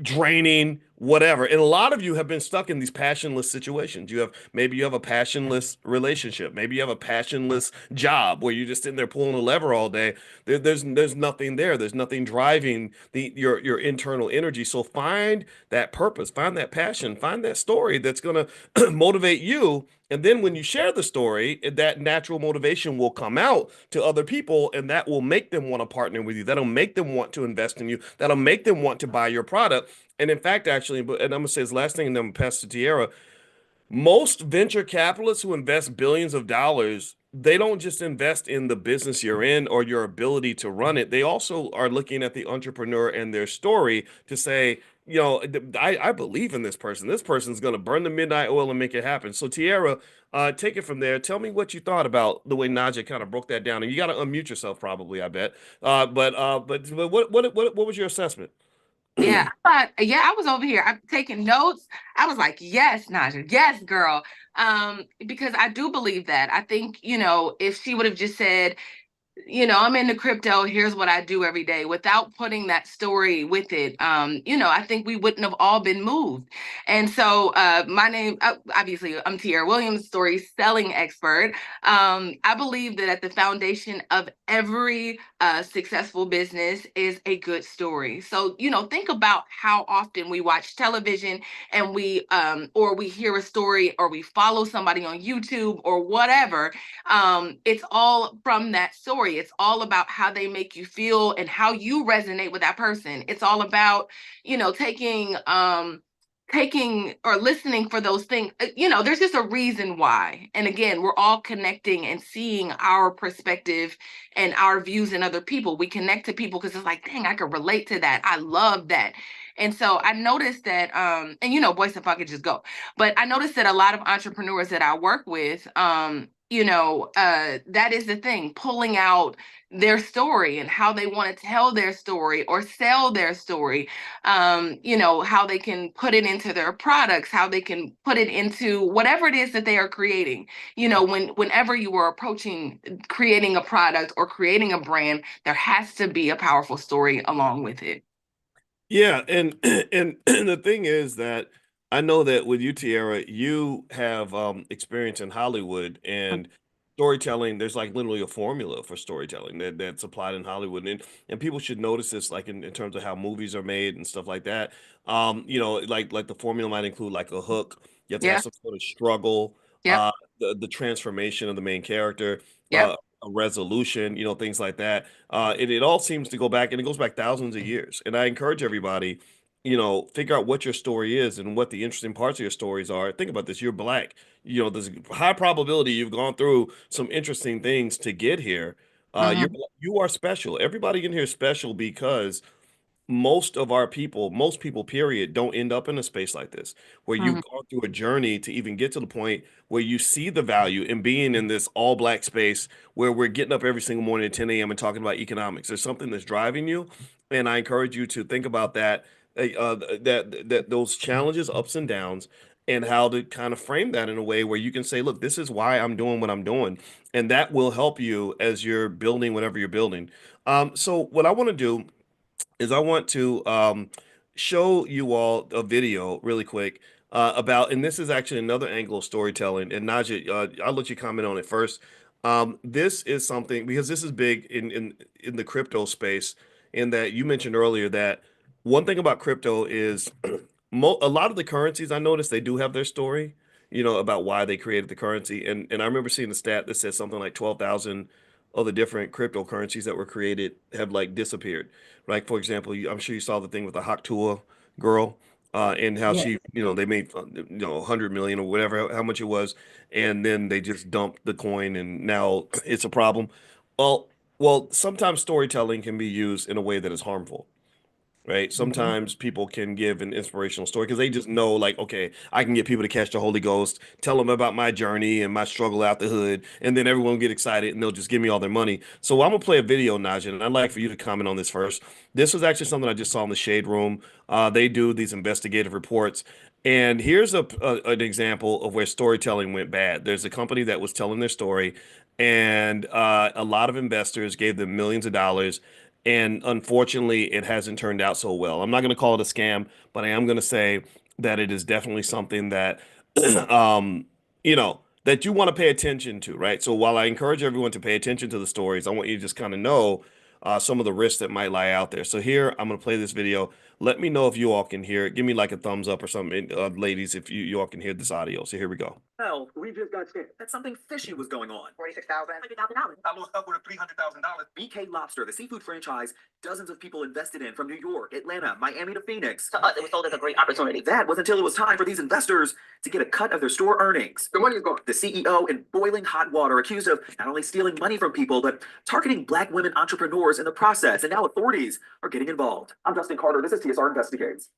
draining, whatever. And a lot of you have been stuck in these passionless situations. Maybe you have a passionless relationship. Maybe you have a passionless job where you're just sitting there pulling a lever all day. There's nothing there. There's nothing driving your internal energy. So find that purpose, find that passion, find that story that's gonna motivate you. And then when you share the story, that natural motivation will come out to other people, and that will make them want to partner with you. That'll make them want to invest in you. That'll make them want to buy your product. And in fact, actually, and I'm gonna say this last thing, and then I'm gonna pass to Tierra. Most venture capitalists who invest billions of dollars, they don't just invest in the business you're in or your ability to run it. They also are looking at the entrepreneur and their story to say, I believe in this person. This person's going to burn the midnight oil and make it happen. So Tierra, take it from there. Tell me what you thought about the way Naja kind of broke that down. And you got to unmute yourself, probably, I bet. But what was your assessment? Yeah, I was over here. I'm taking notes. I was like, yes, Naja, yes, girl. Because I do believe that. I think, if she would have just said, I'm into crypto. Here's what I do every day without putting that story with it. I think we wouldn't have all been moved. And so my name, obviously, I'm Tierra Williams, story selling expert. I believe that at the foundation of every successful business is a good story. So, think about how often we watch television and or we hear a story or we follow somebody on YouTube or whatever. It's all from that story. It's all about how they make you feel and how you resonate with that person. It's all about, taking or listening for those things. There's just a reason why. And again, we're all connecting and seeing our perspective and our views in other people. We connect to people because it's like, dang, I can relate to that. I love that. And so I noticed that, and you know, Boyce if I could just go, but I noticed that a lot of entrepreneurs that I work with, that is the thing, pulling out their story and how they want to tell their story or sell their story, how they can put it into their products, how they can put it into whatever it is that they are creating. Whenever you are approaching creating a product or creating a brand, there has to be a powerful story along with it. Yeah, and and the thing is that I know that with you, Tierra, you have experience in Hollywood and storytelling. There's like literally a formula for storytelling that's applied in Hollywood, and people should notice this, like in terms of how movies are made and stuff like that. Like the formula might include like a hook. You have to have Yeah. some sort of struggle, Yep. the transformation of the main character, Yep. a resolution, things like that. It all seems to go back, and it goes back thousands of years. And I encourage everybody, figure out what your story is and what the interesting parts of your stories are. Think about this: you're Black. There's a high probability you've gone through some interesting things to get here. Hmm. You are special. Everybody in here is special because most people, period, don't end up in a space like this, where Hmm. you've gone through a journey to even get to the point where you see the value in being in this all Black space where we're getting up every single morning at 10 a.m. and talking about economics. There's something that's driving you. And I encourage you to think about that, that those challenges, ups and downs, and how to kind of frame that in a way where you can say, look, this is why I'm doing what I'm doing. And that will help you as you're building whatever you're building. So what I want to do is I want to show you all a video really quick about, and this is actually another angle of storytelling. And Naja, I'll let you comment on it first. This is something because this is big in the crypto space. In that you mentioned earlier that one thing about crypto is a lot of the currencies I noticed they do have their story, about why they created the currency. And I remember seeing a stat that says something like 12,000 of the different cryptocurrencies that were created have like disappeared. Like for example, I'm sure you saw the thing with the Haktua girl, and how Yes. she, they made 100 million or whatever, how much it was, and then they just dumped the coin, and now it's a problem. Well, well, sometimes storytelling can be used in a way that is harmful. Right. Hmm. Sometimes people can give an inspirational story because they just know, like, okay, I can get people to catch the Holy Ghost, tell them about my journey and my struggle out the hood, and then everyone will get excited and they'll just give me all their money. So I'm gonna play a video, Najee, and I'd like for you to comment on this first. This was actually something I just saw in the Shade Room. They do these investigative reports, and here's an example of where storytelling went bad. There's a company that was telling their story, and a lot of investors gave them millions of dollars. And unfortunately, it hasn't turned out so well. I'm not going to call it a scam, but I am going to say that it is definitely something that, um, that you want to pay attention to, right? So while I encourage everyone to pay attention to the stories, I want you to just kind of know some of the risks that might lie out there. So here, I'm going to play this video. Let me know if you all can hear it. Give me like a thumbs up or something, ladies, if you all can hear this audio. So here we go. Well, we just got scared that something fishy was going on. $46,000. $100,000. I lost upward of $300,000. BK Lobster, the seafood franchise, dozens of people invested in from New York, Atlanta, Miami to Phoenix. To us, it was sold as a great opportunity. That was until it was time for these investors to get a cut of their store earnings. The money is gone. The CEO in boiling hot water, accused of not only stealing money from people, but targeting Black women entrepreneurs in the process. And now authorities are getting involved. I'm Justin Carter. This is TSR Investigates.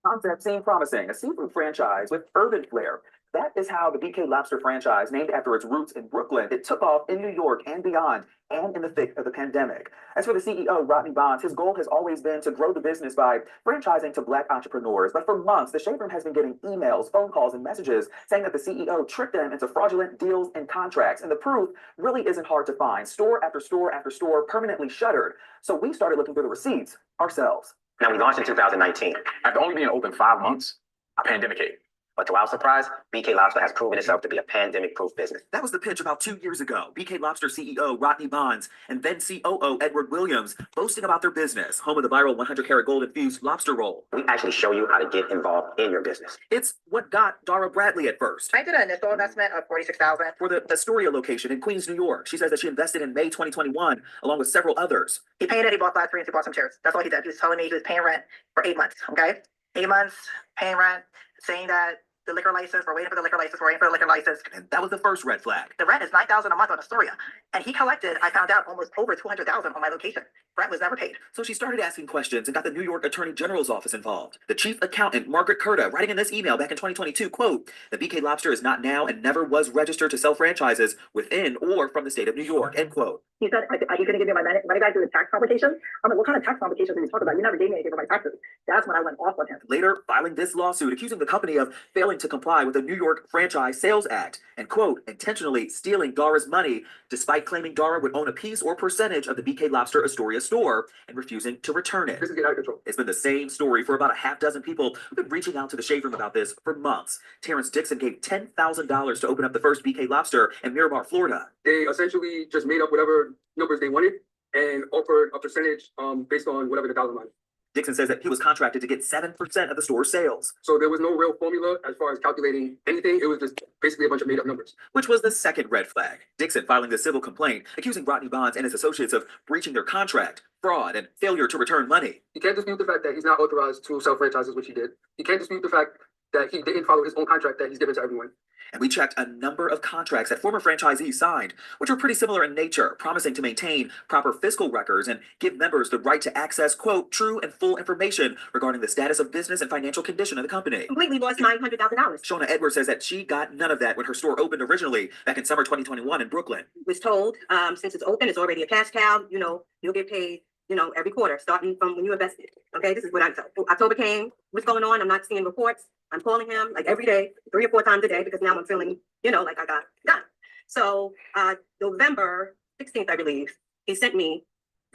Concept seemed promising, a seafood franchise with urban flair. That is how the BK Lobster franchise, named after its roots in Brooklyn, it took off in New York and beyond, and in the thick of the pandemic. As for the CEO, Rodney Bonds, his goal has always been to grow the business by franchising to Black entrepreneurs. But for months, the Shade Room has been getting emails, phone calls, and messages saying that the CEO tricked them into fraudulent deals and contracts. And the proof really isn't hard to find. Store after store after store permanently shuttered. So we started looking through the receipts ourselves. Now, we launched in 2019. After only being open 5 months, a pandemic hit. But to our surprise, BK Lobster has proven itself to be a pandemic-proof business. That was the pitch about 2 years ago. BK Lobster CEO Rodney Bonds and then COO Edward Williams boasting about their business, home of the viral 100-karat gold-infused lobster roll. We actually show you how to get involved in your business. It's what got Dara Bradley at first. I did an initial investment of $46,000 for the Astoria location in Queens, New York. She says that she invested in May 2021, along with several others. He paid it, he bought flat screens, he bought some chairs. That's all he did. He was telling me he was paying rent for 8 months, okay? 8 months, paying rent, saying that the liquor license. We're waiting for the liquor license. We're waiting for the liquor license. And that was the first red flag. The rent is $9,000 a month on Astoria, and he collected, I found out, almost over $200,000 on my location. Rent was never paid. So she started asking questions and got the New York Attorney General's office involved. The chief accountant, Margaret Curda, writing in this email back in 2022, quote, the BK Lobster is not now and never was registered to sell franchises within or from the state of New York, end quote. He said, are you going to give me my money back through the tax complications? I'm like, what kind of tax complications are you talking about? You never gave me anything for my taxes. That's when I went off on him. Later, filing this lawsuit accusing the company of failing to comply with the New York Franchise Sales Act and, quote, intentionally stealing Dara's money despite claiming Dara would own a piece or percentage of the BK Lobster Astoria store and refusing to return it. This is getting out of control. It's been the same story for about a half dozen people who've been reaching out to the Shade Room about this for months. Terrence Dixon gave $10,000 to open up the first BK Lobster in Miramar, Florida. They essentially just made up whatever numbers they wanted and offered a percentage based on whatever the dollar amount is. Dixon says that he was contracted to get 7% of the store's sales, So there was no real formula as far as calculating anything. It was just basically a bunch of made up numbers. which was the second red flag. Dixon filing the civil complaint, accusing Rodney Bonds and his associates of breaching their contract, fraud, and failure to return money. He can't dispute the fact that he's not authorized to sell franchises, which he did. He can't dispute the fact that he didn't follow his own contract that he's given to everyone. And we checked a number of contracts that former franchisees signed, which were pretty similar in nature, promising to maintain proper fiscal records and give members the right to access, quote, true and full information regarding the status of business and financial condition of the company. Completely lost $900,000. Shona Edwards says that she got none of that when her store opened originally back in summer 2021 in Brooklyn. Was told, since it's open, it's already a cash cow, you'll get paid, every quarter, starting from when you invested. Okay, this is what I'm told. October came, what's going on? I'm not seeing reports. I'm calling him like every day, 3 or 4 times a day, because now I'm feeling, like I got done. So November 16th, I believe, he sent me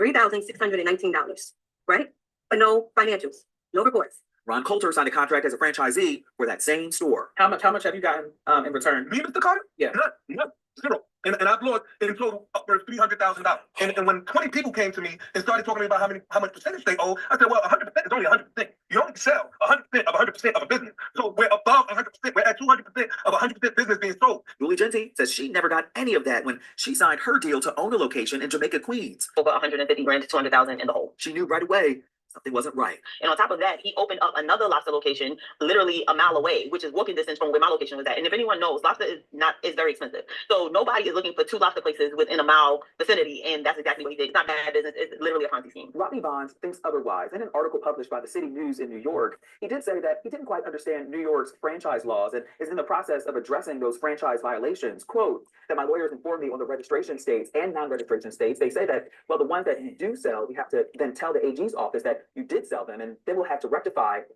$3,619, right? But no financials, no reports. Ron Coulter signed a contract as a franchisee for that same store. How much have you gotten in return? Me, Mr. Carter? Yeah. None. Zero. And I've lost in total upwards $300,000. And when 20 people came to me and started talking to me about how much percentage they owe, I said, well, 100% is only 100%. You only sell 100% of 100% of a business. So we're above 100%. We're at 200% of 100% business being sold. Julie Genty says she never got any of that when she signed her deal to own a location in Jamaica, Queens. Over 150 grand to 200,000 in the hole. She knew right away something wasn't right. And on top of that, he opened up another lobster location literally a mile away, which is walking distance from where my location was at. And if anyone knows, lobster is very expensive. So nobody is looking for 2 lobster places within a mile vicinity. And that's exactly what he did. It's not bad business. It's literally a Ponzi scheme. Rodney Bonds thinks otherwise. In an article published by the City News in New York, he did say that he didn't quite understand New York's franchise laws and is in the process of addressing those franchise violations. Quote, that my lawyers informed me on the registration states and non-registration states. They say that, well, the ones that you do sell, you have to then tell the AG's office that you did sell them, and they will have to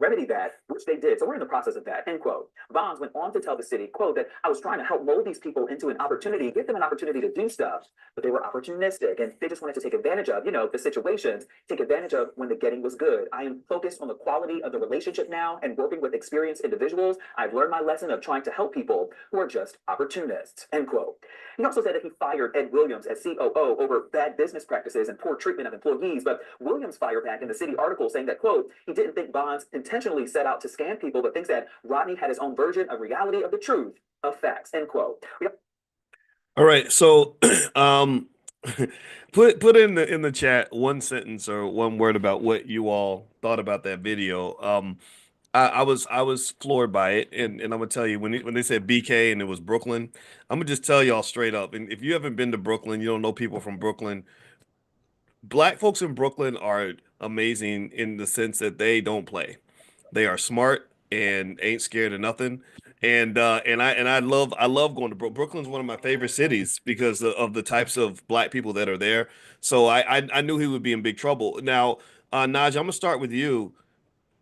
remedy that, which they did. So we're in the process of that, end quote. Bonds went on to tell the city, quote, that I was trying to help mold these people into an opportunity, give them an opportunity to do stuff, but they were opportunistic and they just wanted to take advantage of, the situations, take advantage of when the getting was good. I am focused on the quality of the relationship now and working with experienced individuals. I've learned my lesson of trying to help people who are just opportunists, end quote. He also said that he fired Ed Williams as COO over bad business practices and poor treatment of employees, but Williams fired back in the city article saying that, quote, he didn't think Bonds intentionally set out to scam people, but thinks that Rodney had his own version of reality of the truth of facts, end quote. All right, so put in the chat one sentence or one word about what you all thought about that video. I was floored by it, and I'm gonna tell you when they said BK and it was Brooklyn, I'm gonna just tell y'all straight up. And if you haven't been to Brooklyn, you don't know people from Brooklyn. Black folks in Brooklyn are amazing in the sense that they don't play. They are smart and ain't scared of nothing. And I love going to Brooklyn's one of my favorite cities because of the types of Black people that are there. So I knew he would be in big trouble. Now, Naj, I'm gonna start with you.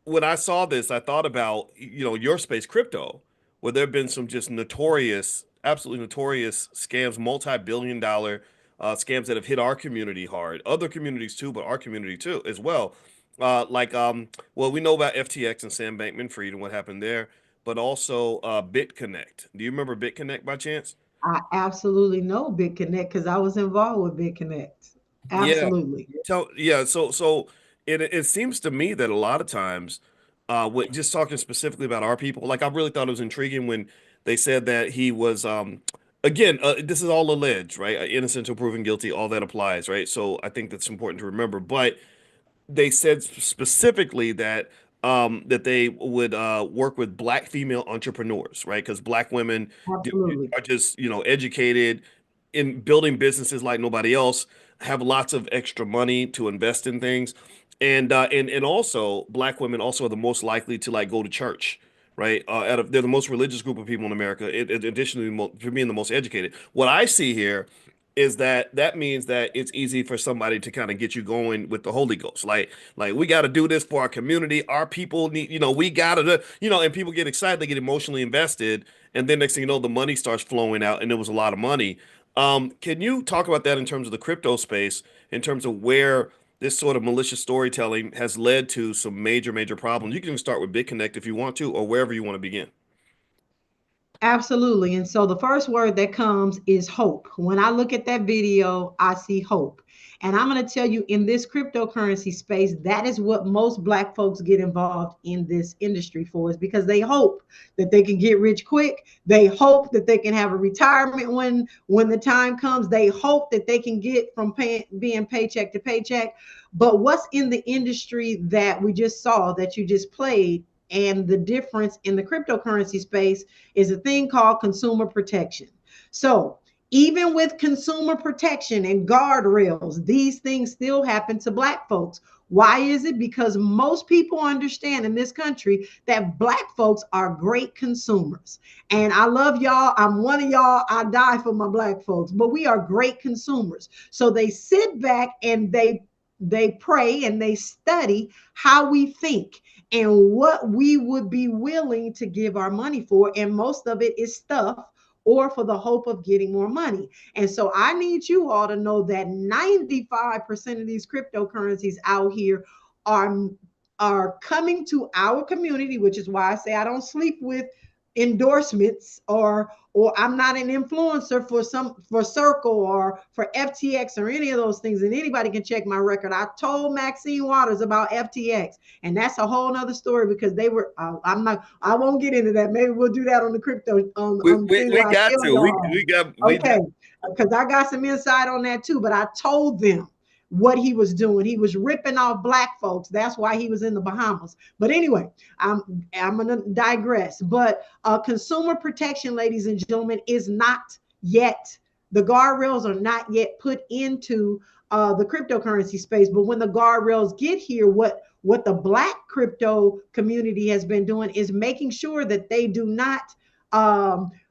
When I saw this, I thought about, your space, crypto, where there have been some just absolutely notorious scams, multi-billion-dollar scams that have hit our community hard, other communities too, but our community too as well. Well, we know about FTX and Sam Bankman-Fried and what happened there, but also BitConnect. Do you remember BitConnect by chance? I absolutely know BitConnect because I was involved with BitConnect. Absolutely. Yeah. So it seems to me that a lot of times, just talking specifically about our people, like I really thought it was intriguing when they said that he was, again, this is all alleged, right? Innocent until proven guilty, all that applies, right? So I think that's important to remember. But they said specifically that that they would work with Black female entrepreneurs, right? Because Black women Absolutely. are just, educated in building businesses like nobody else, have lots of extra money to invest in things. And also Black women also are the most likely to like go to church, right? They're the most religious group of people in America, in addition to to being the most educated. What I see here is that means that it's easy for somebody to kind of get you going with the Holy Ghost. Like we got to do this for our community. Our people need, we got to, and people get excited, they get emotionally invested, and then next thing you know, the money starts flowing out, and it was a lot of money. Can you talk about that in terms of the crypto space, in terms of where this sort of malicious storytelling has led to some major, major problems? You can even start with BitConnect if you want to, or wherever you want to begin. Absolutely. And so the first word that comes is hope. When I look at that video, I see hope. And I'm going to tell you, in this cryptocurrency space, that is what most Black folks get involved in this industry for, is because they hope that they can get rich quick. They hope that they can have a retirement when the time comes. They hope that they can get from being paycheck to paycheck. But what's in the industry that we just saw, that you just played, and the difference in the cryptocurrency space is a thing called consumer protection. So even with consumer protection and guardrails, these things still happen to Black folks. Why is it? Because most people understand in this country that Black folks are great consumers. And I love y'all. I'm one of y'all. I die for my Black folks, but we are great consumers. So they sit back and they pray and they study how we think and what we would be willing to give our money for. And most of it is stuff or for the hope of getting more money. And so I need you all to know that 95% of these cryptocurrencies out here are coming to our community, which is why I say I don't sleep with endorsements, or I'm not an influencer for Circle or for FTX or any of those things. And anybody can check my record. I told Maxine Waters about FTX, and that's a whole nother story, because they were I won't get into that. Maybe we'll do that on the crypto on the thing We where I got tell to. y'all. We Okay, because I got some insight on that too. But I told them what he was doing. He was ripping off Black folks. That's why he was in the Bahamas. But anyway, I'm going to digress. But consumer protection, ladies and gentlemen, is not yet, the guardrails are not yet put into the cryptocurrency space. But when the guardrails get here, what the Black crypto community has been doing is making sure that they do not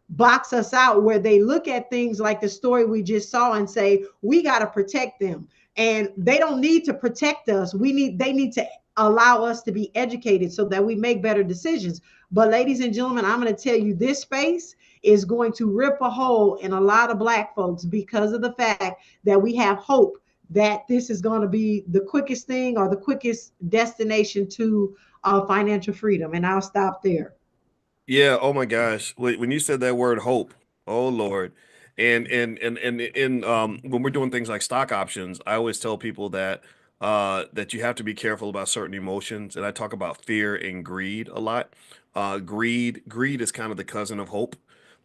box us out, where they look at things like the story we just saw and say, we got to protect them. And they don't need to protect us. They need to allow us to be educated so that we make better decisions. But ladies and gentlemen, I'm going to tell you, this space is going to rip a hole in a lot of Black folks, because of the fact that we have hope that this is going to be the quickest thing, or the quickest destination to financial freedom. And I'll stop there. Yeah, oh my gosh. When you said that word hope, oh Lord. And when we're doing things like stock options, I always tell people that you have to be careful about certain emotions. And I talk about fear and greed a lot. Greed is kind of the cousin of hope.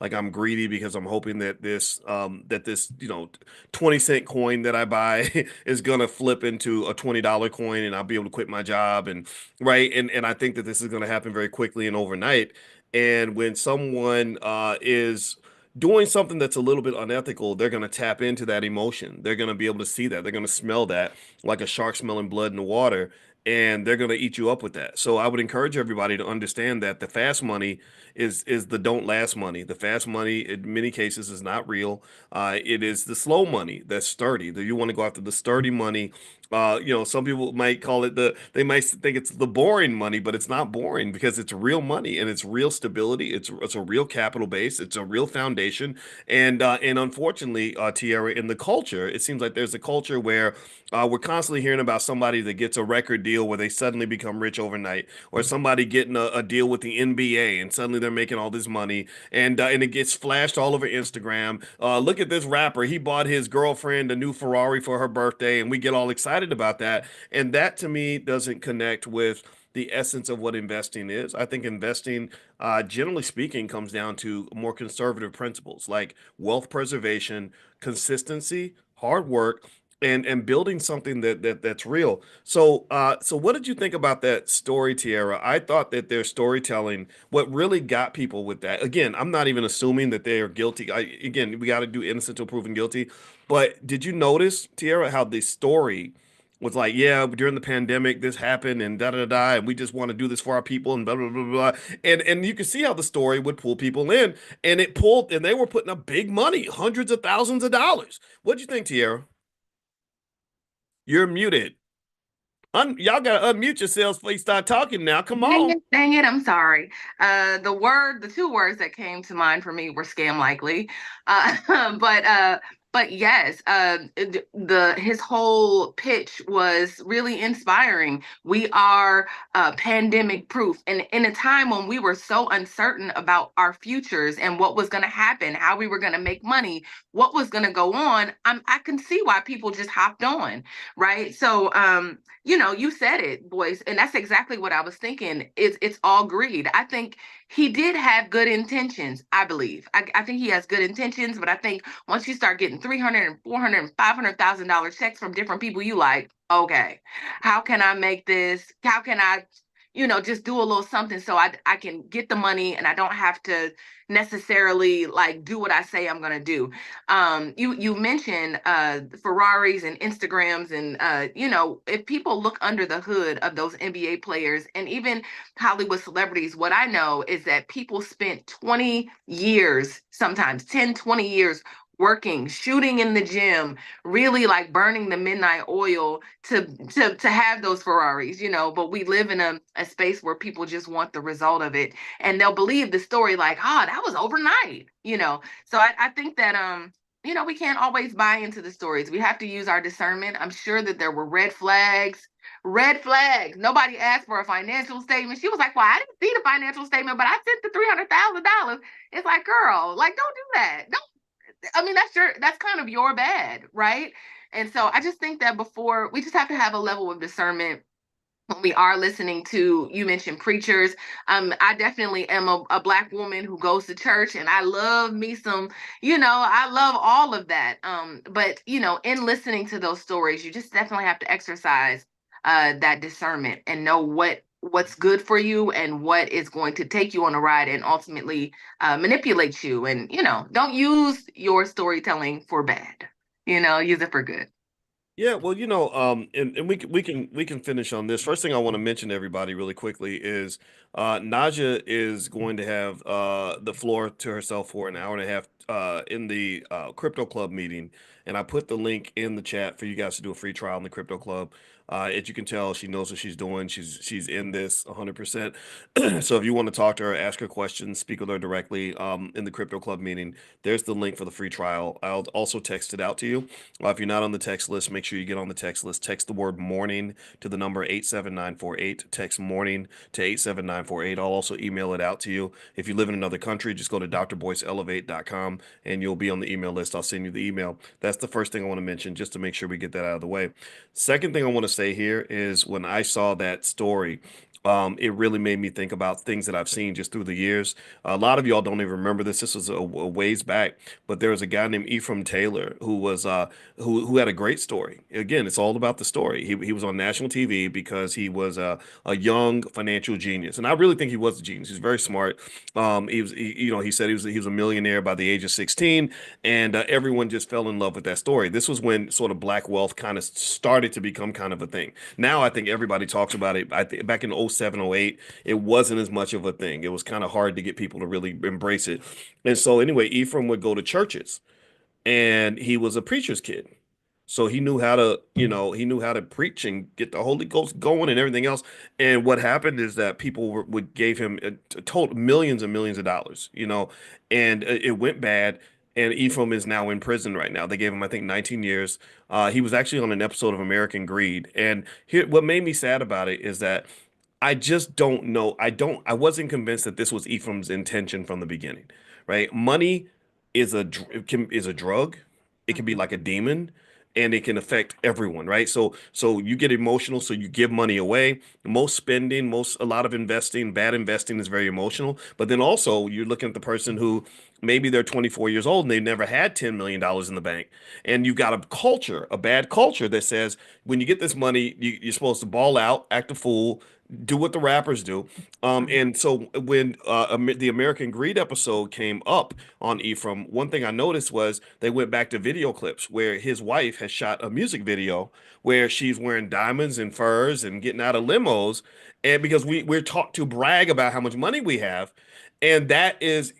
Like, I'm greedy because I'm hoping that this 20-cent coin that I buy is gonna flip into a $20 coin, and I'll be able to quit my job, and right. And I think that this is gonna happen very quickly and overnight. And when someone is doing something that's a little bit unethical, they're going to tap into that emotion. They're going to be able to see that. They're going to smell that, like a shark smelling blood in the water, and they're going to eat you up with that. So I would encourage everybody to understand that the fast money is the don't last money. The fast money, in many cases, is not real. It is the slow money that's sturdy. That you want to go after the sturdy money. Some people might call it they might think it's the boring money, but it's not boring, because it's real money and it's real stability. It's a real capital base. It's a real foundation. And unfortunately, Tierra, in the culture, it seems like there's a culture where we're constantly hearing about somebody that gets a record deal where they suddenly become rich overnight, or somebody getting a deal with the NBA and suddenly they're making all this money, and it gets flashed all over Instagram. Look at this rapper. He bought his girlfriend a new Ferrari for her birthday, and we get all excited about that. And that, to me, doesn't connect with the essence of what investing is. I think investing, generally speaking, comes down to more conservative principles like wealth preservation, consistency, hard work, and building something that's real. So so what did you think about that story, Tiara? I thought that their storytelling, what really got people with that. Again, I'm not even assuming that they are guilty. Again, we got to do innocent till proven guilty. But did you notice, Tiara, how the story was like, yeah, during the pandemic, this happened and da da da, and we just want to do this for our people and blah blah blah blah. And you can see how the story would pull people in, and it pulled, and they were putting up big money, hundreds of thousands of dollars. What'd you think, Tiara? You're muted. Y'all gotta unmute yourselves before you start talking now. Come on. Dang it, I'm sorry. The two words that came to mind for me were scam likely. But yes, his whole pitch was really inspiring. We are pandemic proof, and in a time when we were so uncertain about our futures and what was going to happen, how we were going to make money, what was going to go on, I can see why people just hopped on, right? So, you said it, Boyce, and that's exactly what I was thinking. It's all greed. I think he did have good intentions, I believe. I think he has good intentions, but I think once you start getting 300 and 400 and $500,000 checks from different people, you like, okay, how can I make this? How can I, just do a little something so I can get the money and I don't have to necessarily like do what I say I'm gonna do. You mentioned Ferraris and Instagrams, and if people look under the hood of those NBA players and even Hollywood celebrities, what I know is that people spent 20 years, sometimes 10, 20 years working, shooting in the gym, really like burning the midnight oil to have those Ferraris, but we live in a space where people just want the result of it, and they'll believe the story like, that was overnight. So I think that we can't always buy into the stories. We have to use our discernment. I'm sure that there were red flags. Red flags. Nobody asked for a financial statement. She was like, well, I didn't see the financial statement, but I sent the $300,000. It's like, girl, like, don't do that. That's kind of your bad, right? And so I just think that before, we just have to have a level of discernment when we are listening to, you mentioned preachers. I definitely am a Black woman who goes to church, and I love me some, I love all of that. But in listening to those stories, you just definitely have to exercise that discernment and know what's good for you and what is going to take you on a ride and ultimately manipulate you. And don't use your storytelling for bad. Use it for good. Yeah, well, and we can finish on this. First thing I want to mention to everybody really quickly is Naja is going to have the floor to herself for an hour and a half in the crypto club meeting, and I put the link in the chat for you guys to do a free trial in the crypto club. As you can tell, she knows what she's doing. She's in this 100%. So if you want to talk to her, ask her questions, speak with her directly in the crypto club meeting, there's the link for the free trial. I'll also text it out to you. If you're not on the text list, make sure you get on the text list. Text the word morning to the number 87948. Text morning to 87948. I'll also email it out to you. If you live in another country, just go to drboyceelevate.com and you'll be on the email list. I'll send you the email. That's the first thing I want to mention, just to make sure we get that out of the way. Second thing I want to say here is when I saw that story, it really made me think about things that I've seen just through the years. A lot of y'all don't even remember this. This was a ways back, but there was a guy named Ephraim Taylor who was who had a great story. Again, it's all about the story. He was on national TV because he was a young financial genius, and I really think he was a genius. He's very smart. He said he was a millionaire by the age of 16, and everyone just fell in love with that story. This was when sort of black wealth kind of started to become kind of a thing. Now I think everybody talks about it. I think back in 07, 08, it wasn't as much of a thing. It was kind of hard to get people to really embrace it. And so anyway, Ephraim would go to churches, and he was a preacher's kid. So he knew how to preach and get the Holy Ghost going and everything else. And what happened is that people would gave him total millions and millions of dollars, and it went bad. And Ephraim is now in prison right now. They gave him, I think, 19 years. He was actually on an episode of American Greed. And what made me sad about it is that I just don't know. I wasn't convinced that this was Ephraim's intention from the beginning, right? Money is a drug. It can be like a demon. and it can affect everyone, right? So you get emotional, so you give money away. Most spending, a lot of investing, bad investing is very emotional. But then also you're looking at the person who maybe they're 24 years old and they've never had $10 million in the bank. And you've got a bad culture that says when you get this money, you're supposed to ball out, act a fool, do what the rappers do. And so when the American Greed episode came up on Ephraim, one thing I noticed was they went back to video clips where his wife has shot a music video where she's wearing diamonds and furs and getting out of limos. And because we're taught to brag about how much money we have. And that is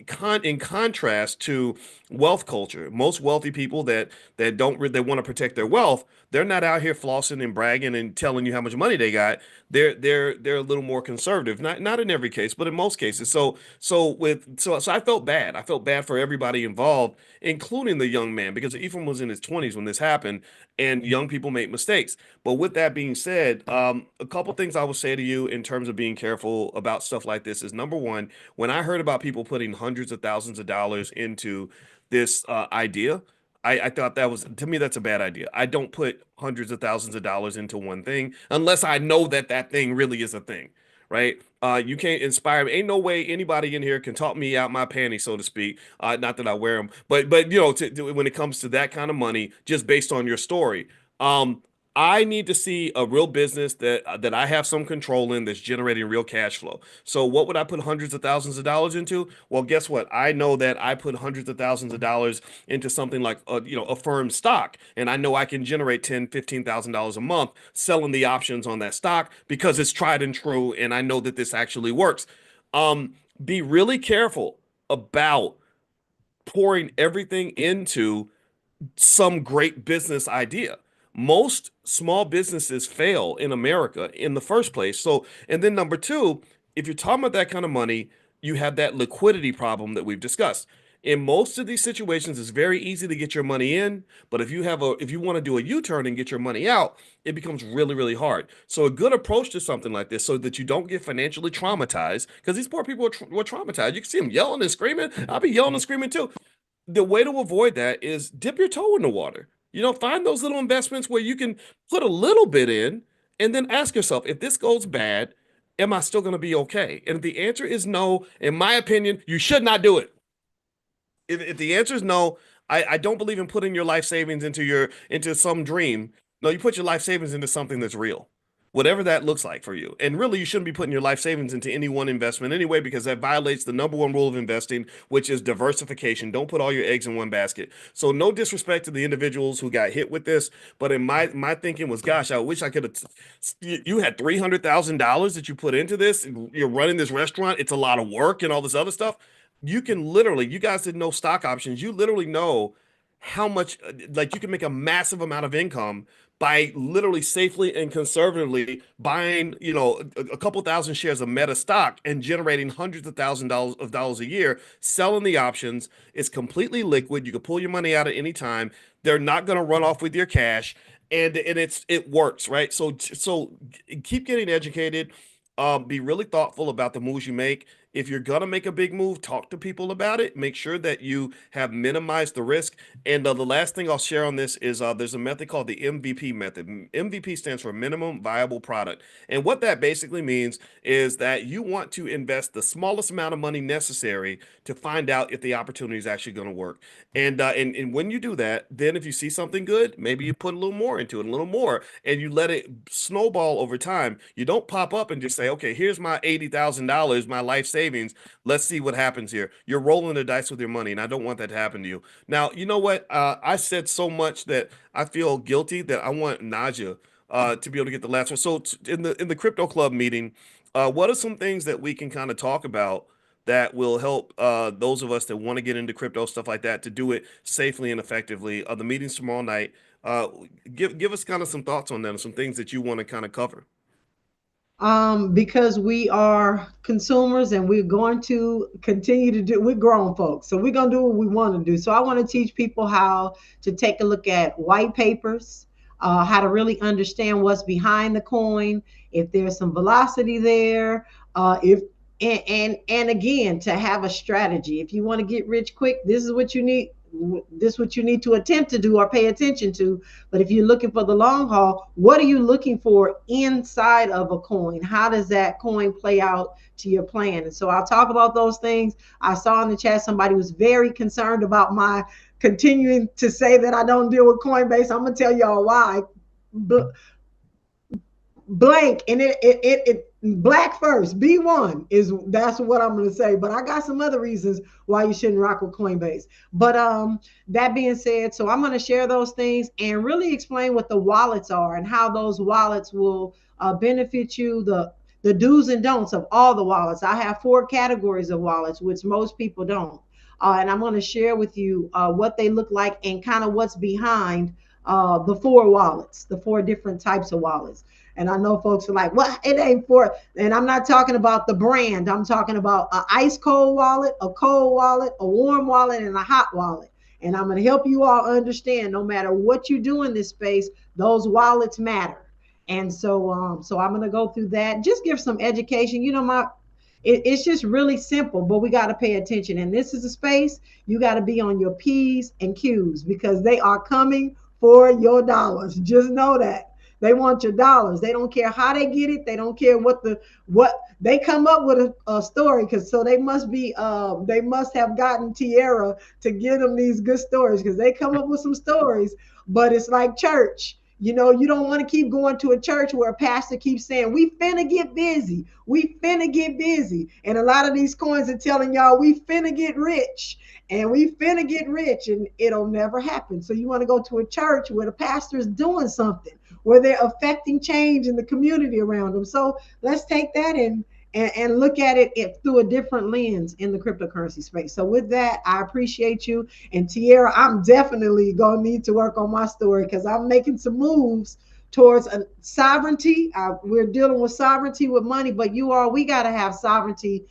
in contrast to wealth culture. Most wealthy people that they want to protect their wealth, they're not out here flossing and bragging and telling you how much money they got. They're a little more conservative. Not in every case, but in most cases. So I felt bad. I felt bad for everybody involved, including the young man, because Ephraim was in his 20s when this happened, and young people make mistakes. But with that being said, a couple things I will say to you in terms of being careful about stuff like this is, number one, when I heard about people putting hundreds of thousands of dollars into this idea, I thought to me, that's a bad idea. I don't put hundreds of thousands of dollars into one thing unless I know that thing really is a thing, right? You can't inspire me. Ain't no way anybody in here can talk me out my panties, so to speak. Not that I wear them, but when it comes to that kind of money, just based on your story, I need to see a real business that I have some control in, that's generating real cash flow. So what would I put hundreds of thousands of dollars into? Well, guess what? I know that I put hundreds of thousands of dollars into something like a firm stock, and I know I can generate $10,000-$15,000 a month selling the options on that stock because it's tried and true, and I know that this actually works. Be really careful about pouring everything into some great business idea. Most small businesses fail in America in the first place. So, and then number two, if you're talking about that kind of money, you have that liquidity problem that we've discussed. In most of these situations, it's very easy to get your money in, but if you want to do a U-turn and get your money out, it becomes really, really hard. So a good approach to something like this, so that you don't get financially traumatized, because these poor people were traumatized. You can see them yelling and screaming. I'll be yelling and screaming too. The way to avoid that is dip your toe in the water. Find those little investments where you can put a little bit in, and then ask yourself, if this goes bad, am I still going to be okay? And if the answer is no, in my opinion, you should not do it. If the answer is no, I don't believe in putting your life savings into some dream. No, you put your life savings into something that's real, whatever that looks like for you. And really, you shouldn't be putting your life savings into any one investment anyway, because that violates the number one rule of investing, which is diversification. Don't put all your eggs in one basket. So no disrespect to the individuals who got hit with this, but in my thinking was, gosh, I wish I could have. You had $300,000 that you put into this. You're running this restaurant. It's a lot of work and all this other stuff. You guys didn't know stock options. You literally know how much, like, you can make a massive amount of income by literally safely and conservatively buying, a couple thousand shares of Meta stock and generating hundreds of dollars a year, selling the options. It's completely liquid. You can pull your money out at any time. They're not going to run off with your cash, and it works, right? So keep getting educated. Be really thoughtful about the moves you make. If you're going to make a big move, talk to people about it. Make sure that you have minimized the risk. And the last thing I'll share on this is there's a method called the MVP method. MVP stands for minimum viable product. And what that basically means is that you want to invest the smallest amount of money necessary to find out if the opportunity is actually going to work. And when you do that, then if you see something good, maybe you put a little more into it, a little more, and you let it snowball over time. You don't pop up and just say, okay, here's my $80,000, my life savings. Let's see what happens here. You're rolling the dice with your money, and I don't want that to happen to you. Now, you know what? I said so much that I feel guilty that I want Naja to be able to get the last one. So in the Crypto Club meeting, what are some things that we can kind of talk about that will help those of us that want to get into crypto, stuff like that, to do it safely and effectively? The meeting's tomorrow night. Give us kind of some thoughts on that and some things that you want to kind of cover. Because we are consumers and we're going to continue to we're grown folks. So we're going to do what we want to do. So I want to teach people how to take a look at white papers, how to really understand what's behind the coin, if there's some velocity there, and again, to have a strategy. If you want to get rich quick, this is what you need. this is what you need to attempt to do or pay attention to. But if you're looking for the long haul, what are you looking for inside of a coin? How does that coin play out to your plan? And so I'll talk about those things. I saw in the chat somebody was very concerned about my continuing to say that I don't deal with Coinbase. I'm gonna tell y'all why. Blank and it black first B1 is, that's what I'm going to say, but I got some other reasons why you shouldn't rock with Coinbase. But that being said, so I'm going to share those things and really explain what the wallets are and how those wallets will benefit you, the do's and don'ts of all the wallets. I have 4 categories of wallets, which most people don't, and I'm going to share with you what they look like and kind of what's behind the 4 wallets, the 4 different types of wallets. And I know folks are like, well, it ain't for, and I'm not talking about the brand. I'm talking about an ice cold wallet, a cold wallet, a warm wallet, and a hot wallet. And I'm going to help you all understand, no matter what you do in this space, those wallets matter. And so, so I'm going to go through that, just give some education. You know, it's just really simple, but we got to pay attention. And this is a space you got to be on your P's and Q's, because they are coming for your dollars. Just know that. They want your dollars. They don't care how they get it. They don't care what they come up with a story, because so they must have gotten Tierra to give them these good stories, because they come up with some stories. But it's like church. You know, you don't want to keep going to a church where a pastor keeps saying, we finna get busy. We finna get busy. And a lot of these coins are telling y'all, we finna get rich. And we finna get rich. And it'll never happen. So you want to go to a church where the pastor is doing something, where they're affecting change in the community around them. So let's take that and look at it through a different lens in the cryptocurrency space. So with that, I appreciate you. And Tierra, I'm definitely going to need to work on my story, because I'm making some moves towards sovereignty. We're dealing with sovereignty with money, but we got to have sovereignty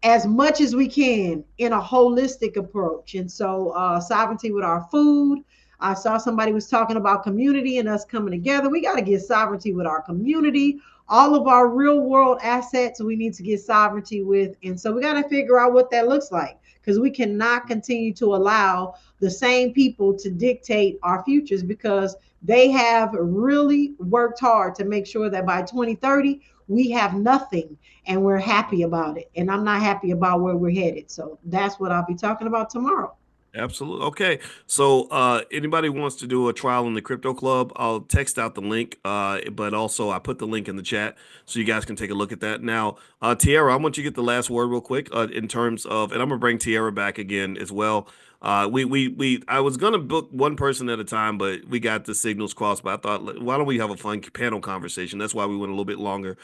as much as we can in a holistic approach. And so sovereignty with our food. I saw somebody was talking about community and us coming together. We got to get sovereignty with our community. All of our real world assets, we need to get sovereignty with. And so we got to figure out what that looks like, because we cannot continue to allow the same people to dictate our futures, because they have really worked hard to make sure that by 2030, we have nothing and we're happy about it. And I'm not happy about where we're headed. So that's what I'll be talking about tomorrow. Absolutely. Okay. So anybody wants to do a trial in the crypto club, I'll text out the link. But also I put the link in the chat so you guys can take a look at that. Now, Tierra, I want you to get the last word real quick in terms of, and I'm gonna bring Tierra back again as well. I was gonna book one person at a time, but we got the signals crossed. But I thought, why don't we have a fun panel conversation? That's why we went a little bit longer.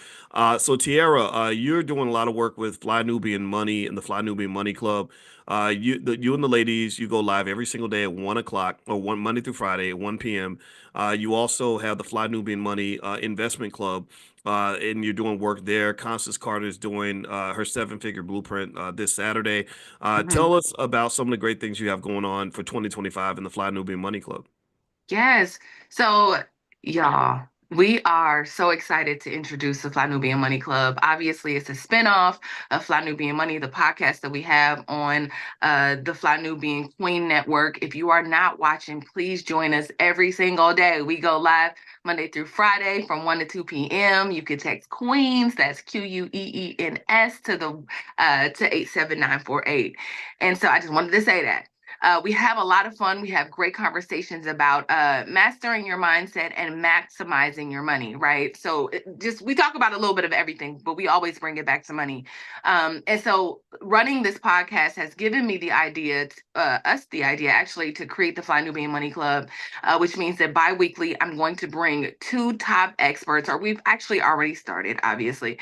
So Tierra, you're doing a lot of work with Fly Nubian Money and the Fly Nubian Money Club. You and the ladies, you go live every single day at 1 o'clock, or Monday through Friday at 1 p.m. You also have the Fly Nubian Money Investment Club, and you're doing work there. Constance Carter is doing her 7-figure blueprint this Saturday. Tell us about some of the great things you have going on for 2025 in the Fly Nubian Money Club. Yes. So, y'all, we are so excited to introduce the Fly Nubian Money Club. Obviously, it's a spinoff of Fly Nubian Money, the podcast that we have on the Fly Nubian Queen Network. If you are not watching, please join us every single day. We go live Monday through Friday from 1 to 2 p.m. You can text Queens, that's QUEENS, to 87948. And so I just wanted to say that. We have a lot of fun. We have great conversations about mastering your mindset and maximizing your money, right? So we talk about a little bit of everything, but we always bring it back to money. And so running this podcast has given me the idea, us the idea actually, to create the Fly Nubian Money Club, which means that bi-weekly I'm going to bring 2 top experts, or we've actually already started, obviously,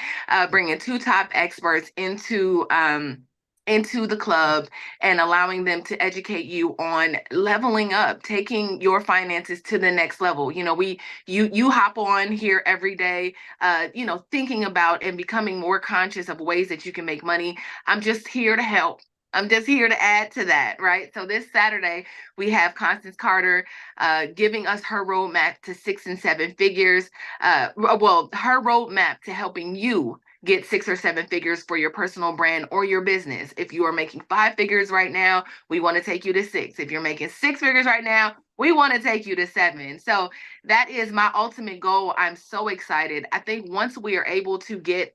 bringing 2 top experts into the club and allowing them to educate you on leveling up, taking your finances to the next level. You know, you hop on here every day, thinking about and becoming more conscious of ways that you can make money. I'm just here to help. I'm just here to add to that, right? So this Saturday, we have Constance Carter giving us her roadmap to 6 and 7 figures. Her roadmap to helping you get 6 or 7 figures for your personal brand or your business. If you are making 5 figures right now, we want to take you to 6. If you're making 6 figures right now, we want to take you to 7. So that is my ultimate goal. I'm so excited. I think once we are able to get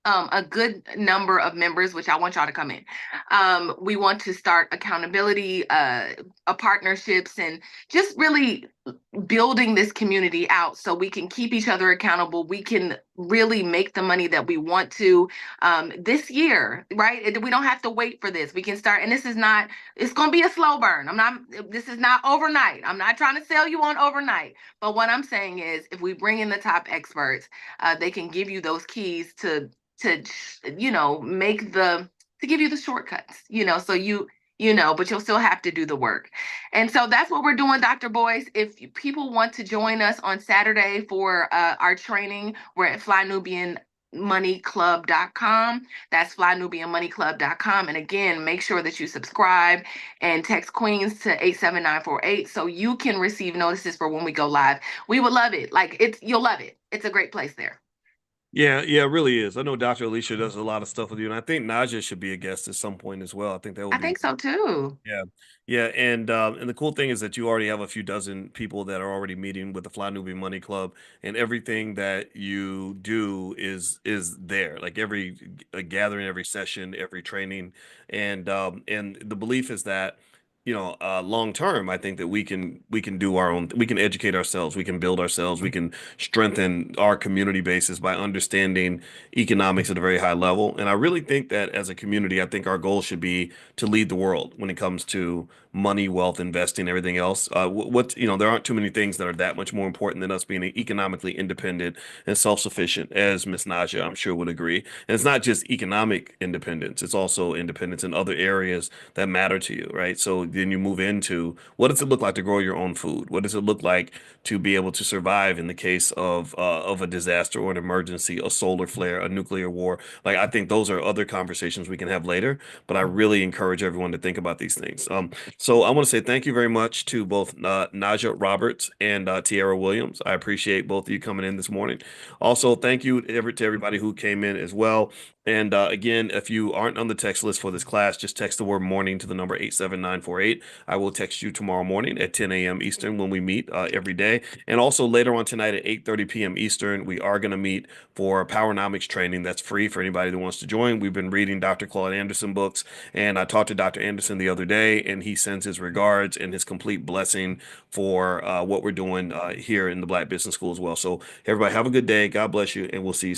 a good number of members, which I want y'all to come in. We want to start accountability, partnerships, and just really building this community out so we can keep each other accountable. We can really make the money that we want to this year, right? We don't have to wait for this. We can start, and it's going to be a slow burn. This is not overnight. I'm not trying to sell you on overnight. But what I'm saying is if we bring in the top experts, they can give you those keys to give you the shortcuts, so but you'll still have to do the work. And so that's what we're doing, Dr. Boyce. If people want to join us on Saturday for our training, we're at flynubianmoneyclub.com. That's flynubianmoneyclub.com. And again, make sure that you subscribe and text Queens to 87948 so you can receive notices for when we go live. We would love it. You'll love it. It's a great place there. Yeah, it really is. I know Dr. Alicia does a lot of stuff with you, and I think Naja should be a guest at some point as well. I think that would I be. think so too. Yeah, and the cool thing is that you already have a few dozen people that are already meeting with the Fly Newbie Money Club, and everything that you do is there. Like every gathering, every session, every training, and the belief is that long term, I think that we can do our own. We can educate ourselves. We can build ourselves. We can strengthen our community bases by understanding economics at a very high level. And I really think that as a community, I think our goal should be to lead the world when it comes to money, wealth, investing, everything else. There aren't too many things that are that much more important than us being economically independent and self-sufficient, as Ms. Naja, I'm sure, would agree. And it's not just economic independence; it's also independence in other areas that matter to you, right? So then you move into what does it look like to grow your own food? What does it look like to be able to survive in the case of a disaster or an emergency, a solar flare, a nuclear war? Like, I think those are other conversations we can have later, but I really encourage everyone to think about these things. So I want to say thank you very much to both Naja Roberts and Tiara Williams. I appreciate both of you coming in this morning. Also, thank you to everybody who came in as well. And again, if you aren't on the text list for this class, just text the word morning to the number 87948. I will text you tomorrow morning at 10 a.m. Eastern when we meet every day. And also later on tonight at 8:30 p.m. Eastern, we are going to meet for Powernomics training. That's free for anybody that wants to join. We've been reading Dr. Claude Anderson books, and I talked to Dr. Anderson the other day, and he sends his regards and his complete blessing for what we're doing here in the Black Business School as well. So everybody have a good day. God bless you, and we'll see you soon.